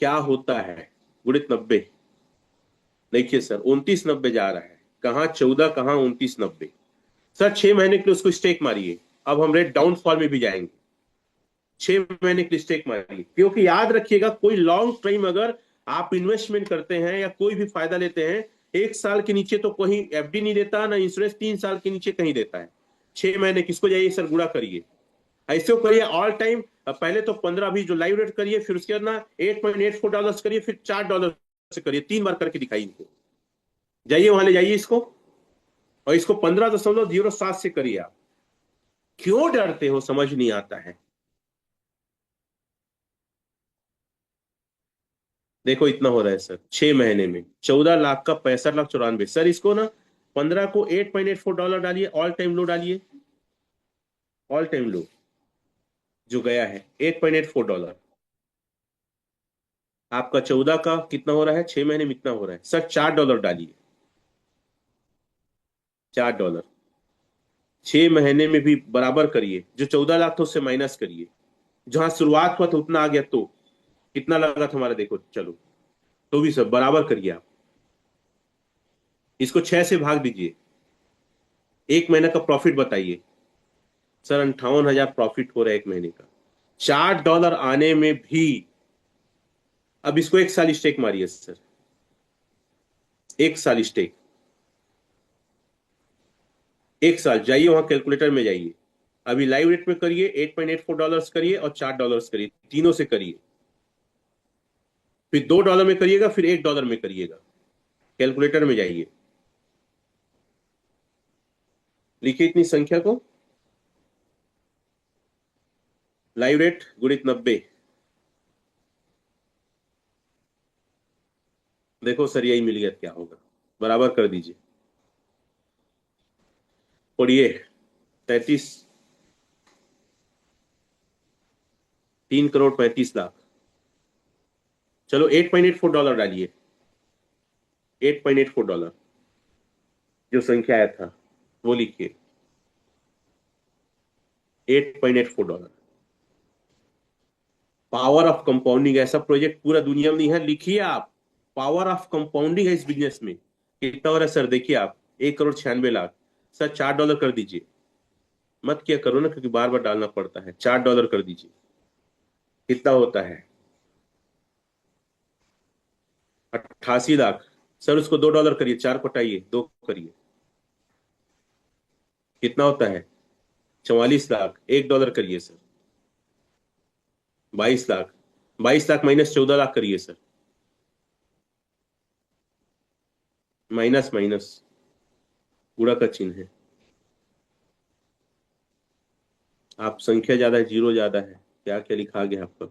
S1: क्या होता है? गुणित 90। देखिए सर 2990 जा रहा है, कहाँ 14, कहाँ 2990। सर 6 महीने के लिए उसको स्टेक मारिए। अब हम रेट डाउनफॉल में भी जाएंगे। 6 महीने के लिए स्टेक मारिए, क्योंकि याद रखिएगा कोई लॉन्ग टाइम अगर आप इन्वेस्टमेंट करते हैं या कोई भी फायदा लेते हैं, 1 साल के नीचे तो कोई एफडी नहीं देता ना, इंश्योरेंस 3 साल के नीचे कहीं देता है। 6 महीने किसको जाइए सर, गुणा करिए, ऐसे करिए ऑल टाइम। पहले तो 15 भी जो लाइव रेट करिए, फिर उसके बाद ना $8.84 करिए, फिर $4 से करिए, 3 बार करके दिखाइए इनको। जाइए वहां ले जाइए इसको, और इसको 15.07 से करिए आप। क्यों डरते हो, समझ नहीं आता है। देखो इतना हो रहा है सर, 6 महीने में 14 लाख का 65 लाख 94। सर इसको ना 15 को $8.84 डालिए, ऑल टाइम लो डालिए, ऑल टाइम लो जो गया है $8.84। आपका 14 का कितना हो रहा है, 6 महीने में इतना हो रहा है सर। $4 डालिए, $4। 6 महीने में भी बराबर करिए, जो 14 लाख था उससे माइनस करिए, जहां शुरुआत हुआ था उतना आ गया तो कितना लगा था हमारा, देखो चलो, तो भी सब बराबर करिए आप। इसको 6 से भाग दीजिए, 1 महीने का प्रॉफिट बताइए। सर 58,000 प्रॉफिट हो रहा है 1 महीने का, $4 आने में भी। अब इसको 1 साल स्टेक मारिए सर, 1 साल स्टेक, 1 साल जाइए वहां कैलकुलेटर में जाइए, अभी लाइव रेट में करिए, $8.84 करिए और $4 करिए, तीनों से करिए। फिर $2 में करिएगा, फिर $1 में करिएगा। कैलकुलेटर में जाइए, लिखिए इतनी संख्या को, लाइव रेट गुणित 90। देखो सर यही मिल गया, क्या होगा, बराबर कर दीजिए। और ये 33, 3,35,00,000। चलो $8.84 डालिए, $8.84 जो संख्या आया था वो लिखिए, $8.84। पावर ऑफ कंपाउंडिंग, ऐसा प्रोजेक्ट पूरा दुनिया में नहीं है, लिखिए आप। पावर ऑफ कंपाउंडिंग है इस बिजनेस में। कितना हो रहा है सर, देखिए आप, 1,96,00,000। सर $4 कर दीजिए, मत किया करो ना क्योंकि बार बार डालना पड़ता है। $4 कर दीजिए, कितना होता है, 88 लाख। सर उसको $2 करिए, 4 पटाइए, 2 करिए, कितना होता है, 44 लाख। $1 करिए सर, 22 लाख। 22 लाख माइनस 14 लाख करिए सर, माइनस माइनस, गुणा का चिन्ह है। आप संख्या ज्यादा है, जीरो ज्यादा है, क्या क्या लिखा गया आपका,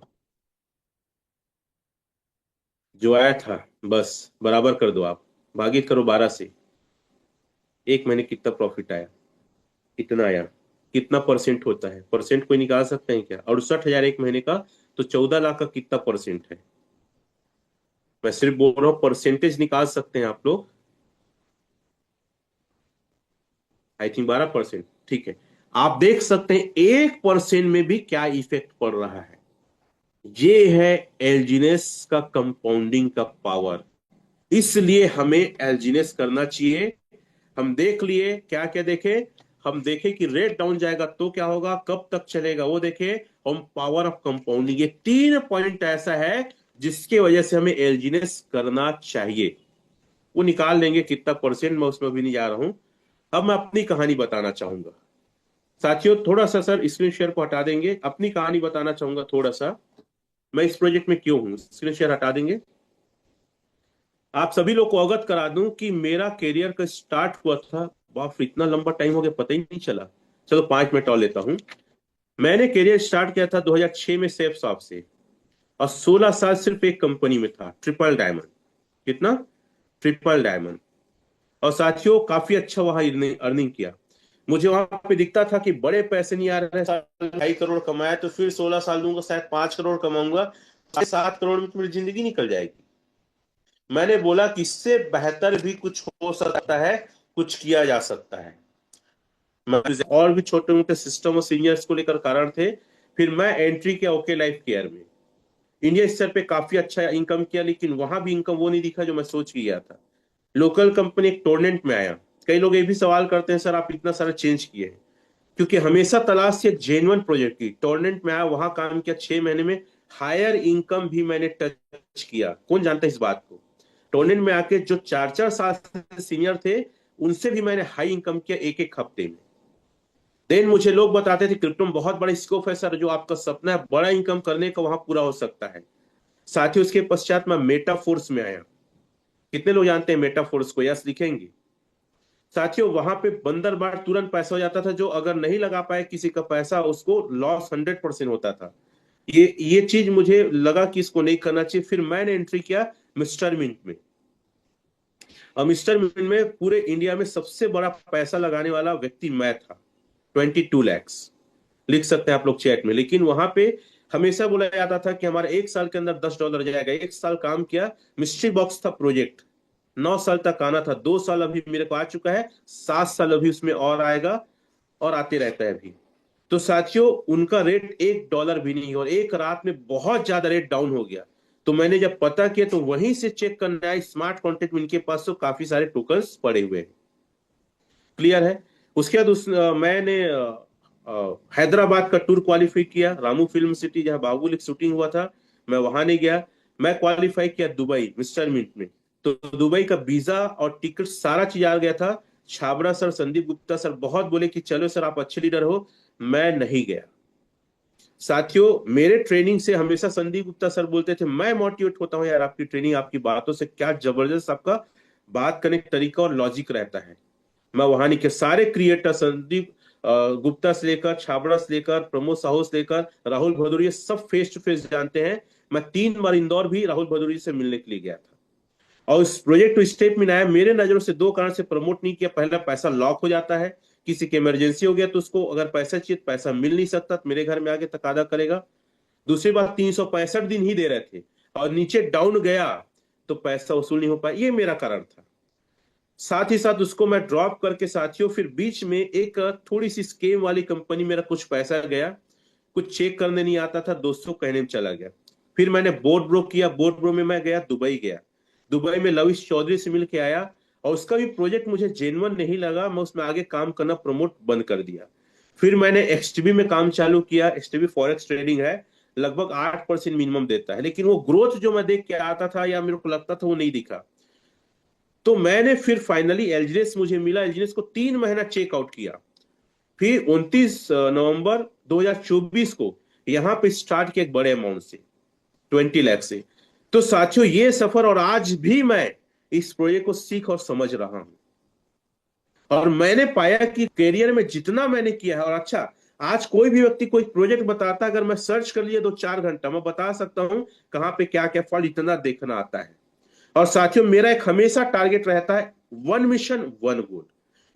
S1: जो आया था बस बराबर कर दो आप, भागित करो 12 से। 1 महीने कितना प्रॉफिट आया, कितना आया, कितना परसेंट होता है, परसेंट कोई निकाल सकते हैं क्या? 68,000 1 महीने का, तो 14 लाख का कितना परसेंट है? मैं सिर्फ बोल रहा हूँ, परसेंटेज निकाल सकते हैं आप लोग। आई थिंक 12%, ठीक है। आप देख सकते हैं 1% में भी क्या इफेक्ट पड़ रहा है। ये है एल्जीनेस का कंपाउंडिंग का पावर। इसलिए हमें एल्जीनेस करना चाहिए। हम देख लिए, क्या क्या देखे, हम देखे कि रेट डाउन जाएगा तो क्या होगा, कब तक चलेगा वो देखे, हम पावर ऑफ कंपाउंडिंग, ये 3 पॉइंट ऐसा है जिसके वजह से हमें एल्जीनेस करना चाहिए। वो निकाल लेंगे कितना परसेंट, मैं उसमें भी नहीं जा रहा हूं। अब मैं अपनी कहानी बताना चाहूंगा साथियों, थोड़ा सा सर स्क्रीन शेयर को हटा देंगे, अपनी कहानी बताना चाहूंगा थोड़ा सा। मैं इस प्रोजेक्ट में क्यों हूं, स्क्रीन शेयर हटा देंगे। आप सभी लोग को अवगत करा दूं कि मेरा करियर का स्टार्ट हुआ था, बाप रे, इतना लंबा टाइम हो गया पता ही नहीं चला। चलो 5 मिनट और लेता हूं। मैंने करियर स्टार्ट किया था 2006 में सेफ शॉप से, और 16 साल सिर्फ एक कंपनी में था, ट्रिपल डायमंड। कितना? Triple diamond. और साथियों काफी अच्छा वहां अर्निंग किया। मुझे वहां पे दिखता था कि बड़े पैसे नहीं आ रहे, साल 2.5 करोड़ कमाया तो फिर 16 साल दूंगा शायद 5 करोड़ कमाऊंगा, 7 करोड़ में तो मेरी जिंदगी निकल जाएगी। मैंने बोला कि इससे बेहतर भी कुछ हो सकता है, कुछ किया जा सकता है। और भी छोटे मोटे सिस्टम और सीनियर्स को लेकर कारण थे। फिर मैं एंट्री किया ओके लाइफ केयर में। इंडिया स्तर पे काफी अच्छा इनकम किया, लेकिन वहां भी इनकम वो नहीं दिखा जो मैं सोच के गया था। लोकल कंपनी एक टोर्नेंट में आया। कई लोग ये भी सवाल करते हैं, सर आप इतना सारा चेंज किए हैं, क्योंकि हमेशा तलाश थी एक जेन्युइन प्रोजेक्ट की। टोर्नेंट में आया, वहां काम किया 6 महीने में, हायर इनकम भी मैंने टच किया। कौन जानता है इस बात को? टोर्नेंट में आके जो 4-4 साल से सीनियर थे, उनसे भी मैंने हाई इनकम किया एक एक हफ्ते में। देन मुझे लोग बताते थे क्रिप्टो में बहुत बड़ा स्कोप है सर, जो आपका सपना है बड़ा इनकम करने का वहां पूरा हो सकता है। साथ ही उसके पश्चात मैं मेटाफोर्स में आया। कितने लोग जानते हैं मेटाफोर्स को? यस लिखेंगे। साथियों वहां पे बंदर बार तुरंत पैसा हो जाता था, जो अगर नहीं लगा पाए किसी का पैसा, उसको लॉस 100% होता था। ये चीज मुझे लगा कि इसको नहीं करना चाहिए। फिर मैंने एंट्री किया मिस्टर मिंट में। और मिस्टर मिंट में पूरे इंडिया में सबसे बड़ा पैसा लगाने वाला व्यक्ति मैं था। 22 lakhs लिख सकते हैं आप लोग चैट में। लेकिन वहां पे हमेशा बोला जाता था कि हमारा 1 साल के अंदर $10 जाएगा। 1 साल काम किया। मिस्ट्री बॉक्स था प्रोजेक्ट, 9 साल तक आना था। 2 साल अभी मेरे को आ चुका है, 7 साल अभी उसमें और आएगा, और आते रहता है अभी। तो साथियों उनका रेट $1 भी नहीं, और एक रात में बहुत ज्यादा रेट डाउन हो गया। तो मैंने जब पता किया तो वहीं से चेक करना है स्मार्ट कॉन्ट्रैक्ट में इनके पास तो काफी सारे टोकन्स पड़े हुए हैं। क्लियर है? उसके बाद मैंने हैदराबाद का टूर क्वालिफाई किया, रामू फिल्म सिटी जहां बाहुबली की शूटिंग हुआ था। मैं वहां नहीं गया। मैं क्वालिफाई किया दुबई मिस्टर मिंट में। तो दुबई का वीजा और टिकट सारा चीज आ गया था। छाबड़ा सर, संदीप गुप्ता सर बहुत बोले कि चलो सर आप अच्छे लीडर हो, मैं नहीं गया। साथियों मेरे ट्रेनिंग से हमेशा संदीप गुप्ता सर बोलते थे, मैं मोटिवेट होता हूं यार आपकी ट्रेनिंग, आपकी बातों से क्या जबरदस्त आपका बात करने का तरीका और लॉजिक रहता है। मैं वहां नहीं के सारे क्रिएटर, संदीप गुप्ता से लेकर, छाबड़ा से लेकर, प्रमोद साहू से लेकर, राहुल भदौरिया, सब फेस टू फेस जानते हैं। मैं 3 बार इंदौर भी राहुल भदौरिया से मिलने के लिए गया था। और इस प्रोजेक्ट को स्टेप में आया, मेरे नजरों से 2 कारण से प्रमोट नहीं किया। पहला, पैसा लॉक हो जाता है, किसी की इमरजेंसी हो गया तो उसको अगर पैसा चाहिए तो पैसा मिल नहीं सकता, तो मेरे घर में आके तकादा करेगा। दूसरी बात, 365 दिन ही दे रहे थे, और नीचे डाउन गया तो पैसा वसूल नहीं हो पाया। ये मेरा कारण था। साथ ही साथ उसको मैं ड्रॉप करके साथियों फिर बीच में एक थोड़ी सी स्केम वाली कंपनी, मेरा कुछ पैसा गया, कुछ चेक करने नहीं आता था, दोस्तों कहने में चला गया। फिर मैंने बोर्ड ब्रो किया। बोर्ड ब्रो में मैं गया, दुबई गया। दुबई में लविश चौधरी से मिल के आया, और उसका भी प्रोजेक्ट मुझे जेन्युइन नहीं लगा, मैं उसमें आगे काम करना प्रमोट बंद कर दिया। फिर मैंने एक्सटीबी में काम चालू किया। एक्सटीबी फॉरेक्स ट्रेडिंग है, लगभग 8% मिनिमम देता है, लेकिन वो ग्रोथ जो मैं देख के आता था या मेरे को लगता था वो नहीं दिखा। तो मैंने फिर फाइनली एलजीएस मुझे मिला। एलजीएस को 3 महीना चेकआउट किया। फिर 29 नवंबर 2024 को यहां पे स्टार्ट किया एक बड़े अमाउंट से, 20 लाख से। तो साथियों ये सफर, और आज भी मैं इस प्रोजेक्ट को सीख और समझ रहा हूं। और मैंने पाया कि करियर में जितना मैंने किया है, और अच्छा, आज कोई भी व्यक्ति कोई प्रोजेक्ट बताता, अगर मैं सर्च कर लिया 2-4 घंटा, मैं बता सकता हूं कहां पे क्या क्या फॉल्ट, इतना देखना आता है। और साथियों मेरा एक हमेशा टारगेट रहता है, वन मिशन वन गोल।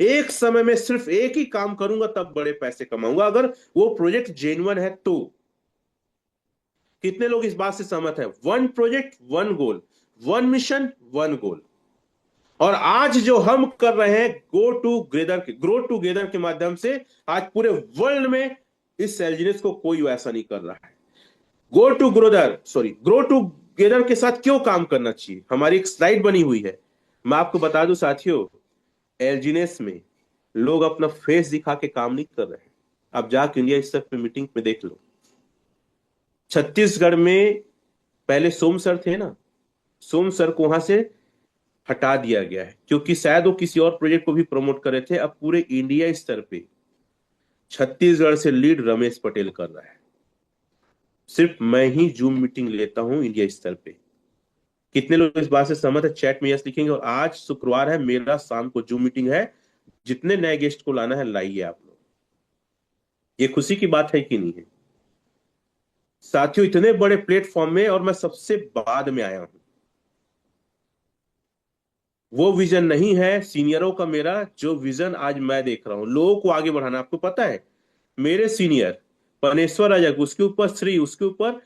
S1: एक समय में सिर्फ एक ही काम करूंगा तब बड़े पैसे कमाऊंगा, अगर वो प्रोजेक्ट जेन्युइन है तो। कितने लोग इस बात से सहमत है? One project one goal, one mission one goal. और आज जो हम कर रहे हैं ग्रो टूगेदर के माध्यम से, आज पूरे वर्ल्ड में इस सेल्जिनेस को कोई वैसा नहीं कर रहा है। ग्रो टूगेदर के साथ क्यों काम करना चाहिए, हमारी एक स्लाइड बनी हुई है। मैं आपको बता दूं साथियों, एल्जिनेस में लोग अपना फेस दिखा के काम नहीं कर रहे हैं। आप जाके इंडिया इस सब पे मीटिंग में देख लो। छत्तीसगढ़ में पहले सोम सर थे ना, सोम सर को वहां से हटा दिया गया है, क्योंकि शायद वो किसी और प्रोजेक्ट को भी प्रमोट कर रहे थे। अब पूरे इंडिया स्तर पे छत्तीसगढ़ से लीड रमेश पटेल कर रहा है। सिर्फ मैं ही जूम मीटिंग लेता हूं इंडिया स्तर पे। कितने लोग इस बात से सहमत है? चैट में यस लिखेंगे। और आज शुक्रवार है, मेरा शाम को जूम मीटिंग है, जितने नए गेस्ट को लाना है लाइए आप लोग। ये खुशी की बात है कि नहीं है साथियों? इतने बड़े प्लेटफॉर्म में और मैं सबसे बाद में आया हूं। वो विजन नहीं है सीनियरों का मेरा, जो विजन आज मैं देख रहा हूं, लोगों को आगे बढ़ाना। आपको पता है, मेरे सीनियर पनेश्वर अजग, उसके ऊपर श्री, उसके ऊपर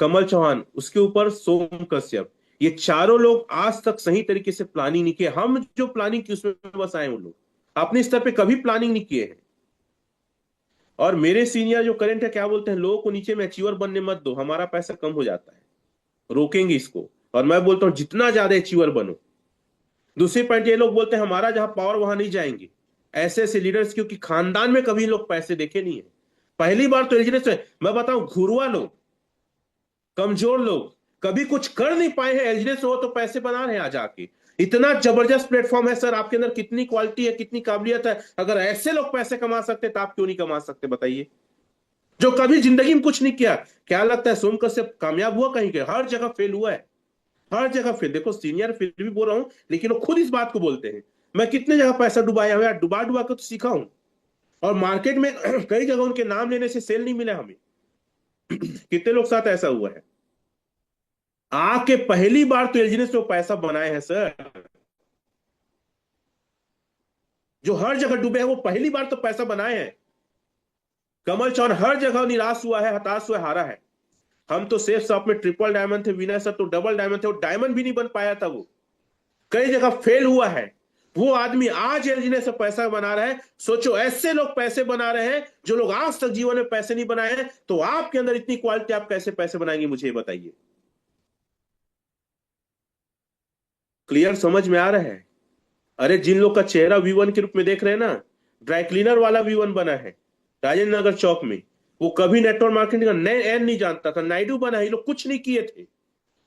S1: कमल चौहान, उसके ऊपर सोम कश्यप, ये चारों लोग आज तक सही तरीके से प्लानिंग नहीं किए। हम जो प्लानिंग की उसमें बस आए, उन लोग अपने स्तर पे कभी प्लानिंग नहीं किए हैं। और मेरे सीनियर जो करंट है, क्या बोलते हैं, लोगों को नीचे में अचीवर बनने मत दो, हमारा पैसा कम हो जाता है, रोकेंगे इसको। और मैं बोलता हूं जितना ज्यादा अचीवर बनो। दूसरी पॉइंट, ये लोग बोलते हैं हमारा जहां पावर वहां नहीं जाएंगे। ऐसे ऐसे लीडर्स, क्योंकि खानदान में कभी लोग पैसे देखे नहीं है, पहली बार तो एलिजिनेस है। मैं बताऊं, घुरवा लोग, कमजोर लोग, कभी कुछ कर नहीं पाए हैं, एलिजिनेस हो तो पैसे बना रहे हैं आज आके। इतना जबरदस्त प्लेटफॉर्म है सर, आपके अंदर कितनी क्वालिटी है, कितनी काबिलियत है। अगर ऐसे लोग पैसे कमा सकते तो आप क्यों नहीं कमा सकते, बताइए? जो कभी जिंदगी में कुछ नहीं किया। क्या लगता है सोम कश्यप कामयाब हुआ कहीं के? हर जगह फेल हुआ है, हर जगह फेल। देखो सीनियर फिर भी बोल रहा हूं, लेकिन वो खुद इस बात को बोलते हैं, मैं कितने जगह पैसा डुबाया हुआ है, डुबा डुबा के तो सीखा हूं। और मार्केट में कई जगह उनके नाम लेने से सेल नहीं मिला हमें। कितने लोग साथ ऐसा हुआ है? आके पहली बार तो एलजीनेस में पैसा बनाए हैं सर। जो हर जगह डूबे हैं वो पहली बार तो पैसा बनाए हैं। कमल चौहान हर जगह निराश हुआ है, हताश हुआ, हारा है। हम तो सेफ शॉप में ट्रिपल डायमंड थे, विनय सर तो डबल डायमंड थे, वो डायमंड भी नहीं बन पाया था वो, कई जगह फेल हुआ है। वो आदमी आज एलजीने से पैसा बना रहा है। सोचो, ऐसे लोग पैसे बना रहे हैं जो लोग आज तक जीवन में पैसे नहीं बनाए हैं। तो आपके अंदर इतनी क्वालिटी, आप कैसे पैसे बनाएंगे, मुझे बताइए। क्लियर समझ में आ रहा है? अरे जिन लोग का चेहरा V1 के रूप में देख रहे हैं ना, ड्राई क्लीनर वाला V1 बना है राजेंद्र नगर चौक में। वो कभी नेटवर्क मार्केटिंग का एन नहीं जानता था, नायडू बना है। ये लोग कुछ नहीं किए थे,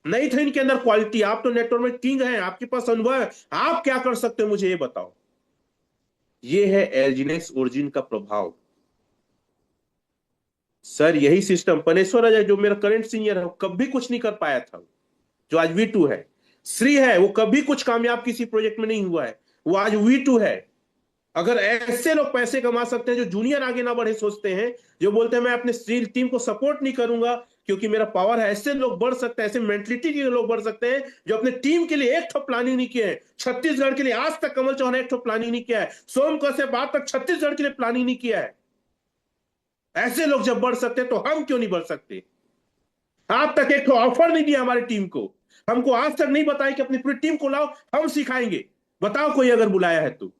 S1: नहीं थे इनके अंदर क्वालिटी। आप तो नेटवर्क में किंग हैं, आपके पास अनुभव है, आप क्या कर सकते हो मुझे ये बताओ। ये है एल्जीनेस ओरिजिन का प्रभाव। सर यही सिस्टम पनेश्वर अजय, जो मेरा करंट सीनियर है, वो कभी कुछ नहीं कर पाया था, जो आज V2 है। श्री है, वो कभी कुछ कामयाब किसी प्रोजेक्ट में नहीं हुआ है, वो आज V2 है। अगर ऐसे लोग पैसे कमा सकते हैं, जो जूनियर आगे ना बढ़े सोचते हैं, जो बोलते हैं मैं अपने स्टील टीम को सपोर्ट नहीं करूंगा क्योंकि मेरा पावर है, ऐसे लोग बढ़ सकते हैं। ऐसे मेंटलिटी के लोग बढ़ सकते हैं जो अपने टीम के लिए एक ठो प्लानिंग नहीं किया है। छत्तीसगढ़ के लिए आज तक कमल चौहान एक ठो प्लानिंग नहीं किया है, सोम कश्यप आज तक छत्तीसगढ़ के लिए प्लानिंग नहीं किया है। ऐसे लोग जब बढ़ सकते हैं तो हम क्यों नहीं बढ़ सकते? आज तक एक ऑफर नहीं दिया हमारी टीम को, हमको आज तक नहीं बताया कि अपनी पूरी टीम को लाओ, हम सिखाएंगे। बताओ कोई अगर बुलाया है तो।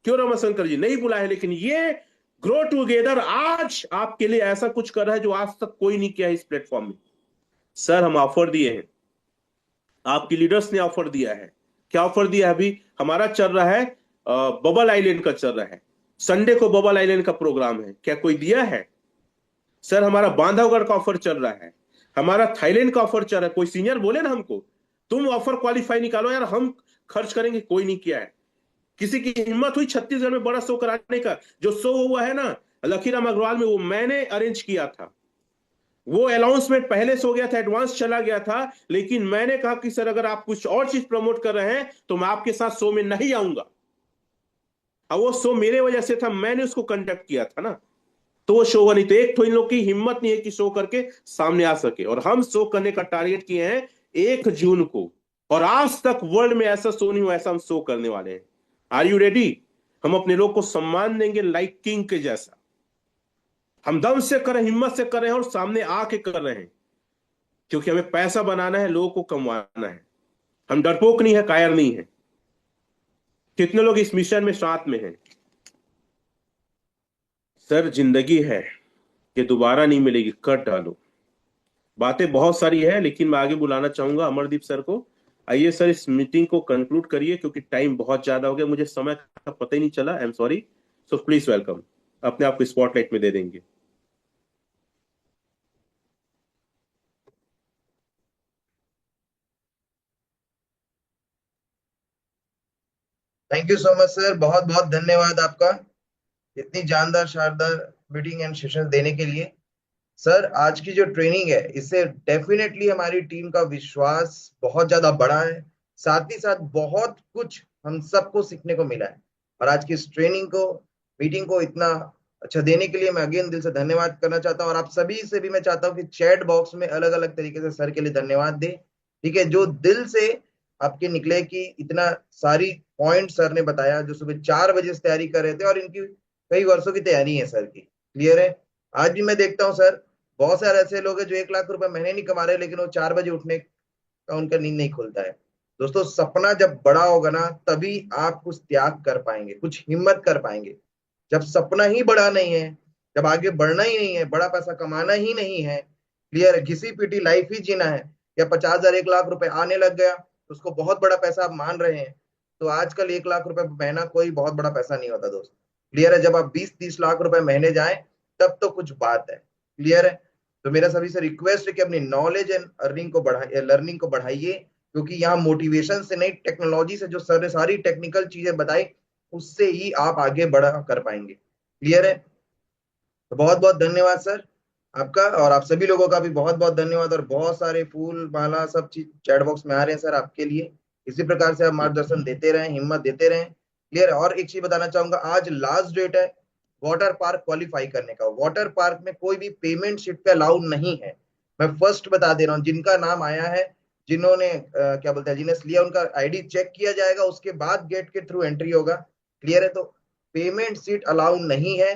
S1: क्यों रमाशंकर जी नहीं बुलाया है? लेकिन ये ग्रो टूगेदर आज आपके लिए ऐसा कुछ कर रहा है जो आज तक कोई नहीं किया है इस प्लेटफॉर्म में। सर हम ऑफर दिए हैं, आपकी लीडर्स ने ऑफर दिया है। क्या ऑफर दिया है? अभी हमारा चल रहा है, बबल आइलैंड का चल रहा है, संडे को बबल आइलैंड का प्रोग्राम है। क्या कोई दिया है? सर हमारा बांधवगढ़ का ऑफर चल रहा है, हमारा थाईलैंड का ऑफर चल रहा है। कोई सीनियर बोले ना हमको, तुम ऑफर क्वालिफाई निकालो यार, हम खर्च करेंगे। कोई नहीं किया है। किसी की हिम्मत हुई छत्तीसगढ़ में बड़ा शो कराने का? जो शो हुआ है ना लखीराम अग्रवाल में, वो मैंने अरेंज किया था। वो अनाउंसमेंट पहले से हो गया था, एडवांस चला गया था, लेकिन मैंने कहा कि सर अगर आप कुछ और चीज प्रमोट कर रहे हैं तो मैं आपके साथ शो में नहीं आऊंगा। अब वो शो मेरे वजह से था, मैंने उसको कंडक्ट किया था ना, तो वो शो हुआ नहीं। तो एक तो इन लोग की हिम्मत नहीं है कि शो करके सामने आ सके, और हम शो करने का टारगेट किए हैं 1 जून को। और आज तक वर्ल्ड में ऐसा शो नहीं हुआ, ऐसा हम शो करने वाले हैं। Are you ready? हम अपने लोग को सम्मान देंगे लाइक किंग के जैसा। हम दम से कर रहे हैं, हिम्मत से कर रहे हैं, और सामने आके कर रहे हैं, क्योंकि हमें पैसा बनाना है, लोगों को कमवाना है। हम डरपोक नहीं है, कायर नहीं है। कितने लोग इस मिशन में साथ में हैं? सर जिंदगी है, ये दोबारा नहीं मिलेगी, कर डालो। बातें बहुत सारी है, लेकिन मैं आगे बुलाना चाहूंगा अमरदीप सर को। आइए सर, इस मीटिंग को कंक्लूड करिए, क्योंकि टाइम बहुत ज्यादा हो गया, मुझे समय का पता ही नहीं चला। I am sorry. So please welcome. अपने आप को स्पॉटलाइट में दे देंगे।
S2: Thank you so much sir, बहुत बहुत धन्यवाद आपका इतनी जानदार शानदार मीटिंग एंड सेशन देने के लिए। सर आज की जो ट्रेनिंग है इससे डेफिनेटली हमारी टीम का विश्वास बहुत ज्यादा बढ़ा है। साथ ही साथ बहुत कुछ हम सबको सीखने को मिला है। और आज की इस ट्रेनिंग को, मीटिंग को इतना अच्छा देने के लिए मैं अगेन दिल से धन्यवाद करना चाहता हूँ। और आप सभी से भी मैं चाहता हूँ कि चैट बॉक्स में अलग अलग तरीके से सर के लिए धन्यवाद दे। ठीक है, जो दिल से आपके निकले कि इतना सारी पॉइंट सर ने बताया, जो सुबह 4 बजे से तैयारी कर रहे थे और इनकी कई वर्षों की तैयारी है सर की। क्लियर है। आज भी मैं देखता हूँ सर, बहुत सारे ऐसे लोग हैं जो 1 लाख रुपए महीने नहीं कमा रहे, लेकिन वो 4 बजे उठने का उनका नींद नहीं खुलता है। दोस्तों, सपना जब बड़ा होगा ना, तभी आप कुछ त्याग कर पाएंगे, कुछ हिम्मत कर पाएंगे। जब सपना ही बड़ा नहीं है, जब आगे बढ़ना ही नहीं है, बड़ा पैसा कमाना ही नहीं है, क्लियर है, घिसी पिटी लाइफ ही जीना है, या 50,000 1 लाख रुपए आने लग गया तो उसको बहुत बड़ा पैसा आप मान रहे हैं, तो आजकल 1 लाख रुपए महीना कोई बहुत बड़ा पैसा नहीं होता दोस्त। क्लियर है। जब आप 20-30 लाख रुपए महीने जाए, तब तो कुछ बात है। क्लियर है। तो मेरा सभी से रिक्वेस्ट है कि अपनी नॉलेज एंड अर्निंग को बढ़ाइए, लर्निंग को बढ़ाइए, क्योंकि यहाँ मोटिवेशन से नहीं, टेक्नोलॉजी से जो सर ने सारी टेक्निकल चीजें बताई, उससे ही आप आगे बढ़ा कर पाएंगे। क्लियर है। तो बहुत बहुत धन्यवाद सर आपका, और आप सभी लोगों का भी बहुत बहुत धन्यवाद। और बहुत सारे फूल माला सब चीज चैट बॉक्स में आ रहे हैं सर आपके लिए। इसी प्रकार से आप मार्गदर्शन देते रहें, हिम्मत देते रहें। क्लियर है। और एक चीज बताना चाहूंगा, आज लास्ट डेट है वाटर पार्क क्वालिफाई करने का। वाटर पार्क में कोई भी पेमेंट शीट पे अलाउड नहीं है। मैं फर्स्ट बता दे रहा हूँ, जिनका नाम आया है, जिन्होंने क्या बोलते हैं, जिन्हें लिया, उनका आईडी चेक किया जाएगा, उसके बाद गेट के थ्रू एंट्री होगा। क्लियर है। तो पेमेंट सीट अलाउड नहीं है।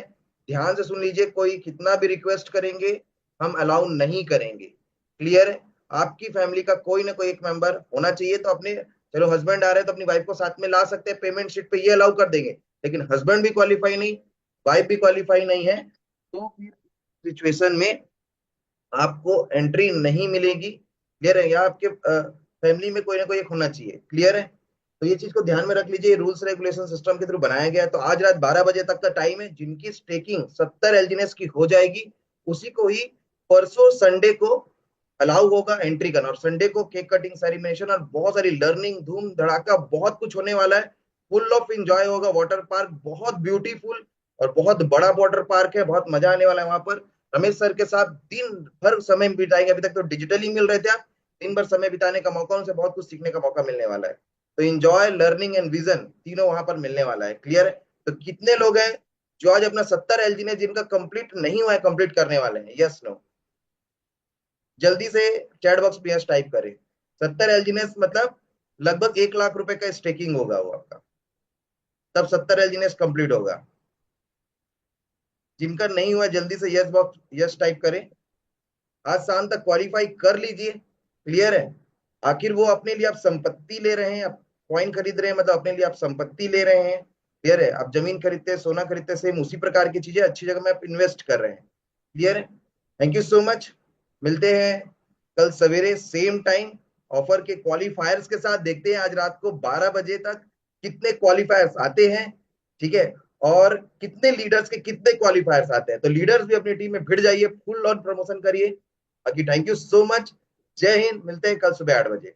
S2: ध्यान से सुन लीजिए, कोई कितना भी रिक्वेस्ट करेंगे, हम अलाउ नहीं करेंगे। क्लियर है। आपकी फैमिली का कोई ना कोई एक मेंबर होना चाहिए। तो अपने, चलो हस्बैंड आ रहे हैं तो अपनी वाइफ को साथ में ला सकते हैं, पेमेंट शीट पे ये अलाउ कर देंगे। लेकिन हस्बैंड भी क्वालिफाई नहीं, वाइफ भी क्वालिफाई नहीं है, तो फिर सिचुएशन में आपको एंट्री नहीं मिलेगी। क्लियर है। या आपके फैमिली में कोई ना कोई एक होना चाहिए। क्लियर है। तो ये चीज को ध्यान में रख लीजिए, रूल्स रेगुलेशन सिस्टम के थ्रू बनाया गया है। तो आज रात 12 बजे तक का टाइम है, जिनकी स्टेकिंग 70 एलजीनेस की हो जाएगी, उसी को ही परसों संडे को अलाउ होगा एंट्री करना। और संडे को केक कटिंग सेलिब्रेशन और बहुत सारी लर्निंग, धूम धड़ाका, बहुत कुछ होने वाला है। फुल ऑफ इंजॉय होगा। वाटर पार्क बहुत ब्यूटीफुल और बहुत बड़ा वाटर पार्क है, बहुत मजा आने वाला है वहां पर। रमेश सर के साथ दिन भर समय बिताएंगे। अभी तक तो डिजिटली मिल रहे थे आप, दिन भर समय बिताने का मौका, उनसे बहुत कुछ सीखने का मौका मिलने वाला है। तो इंजॉय, लर्निंग एंड विजन तीनों वहां पर मिलने वाला है। क्लियर है। तो कितने लोग हैं जो आज अपना 70 एलजी ने जिनका कंप्लीट नहीं हुआ है, कंप्लीट करने वाले हैं? यस नो, जल्दी से चैट बॉक्स पे यस टाइप करें। 70 एलजीनेस मतलब लगभग 1 लाख रुपए का स्टेकिंग होगा वो आपका, तब 70 एलजीनेस कंप्लीट होगा। जिनका नहीं हुआ जल्दी से यस बॉक्स यस टाइप करें। आज शाम तक क्वालिफाई कर लीजिए। क्लियर है। आखिर वो अपने लिए आप संपत्ति ले रहे हैं, आप कॉइन खरीद रहे हैं, मतलब अपने लिए आप संपत्ति ले रहे हैं। क्लियर है। आप जमीन खरीदते हैं, सोना खरीदते हैं, सेम उसी प्रकार की चीजें अच्छी जगह में आप इन्वेस्ट कर रहे हैं। क्लियर है। Thank you so much. मिलते हैं कल सवेरे सेम टाइम ऑफर के क्वालिफायर्स के साथ। देखते हैं आज रात को 12 बजे तक कितने क्वालिफायर्स आते हैं। ठीक है। और कितने लीडर्स के कितने क्वालिफायर्स आते हैं। तो लीडर्स भी अपनी टीम में भिड़ जाइए, फुल ऑन प्रमोशन करिए। बाकी थैंक यू सो मच। जय हिंद। मिलते हैं कल सुबह 8 बजे।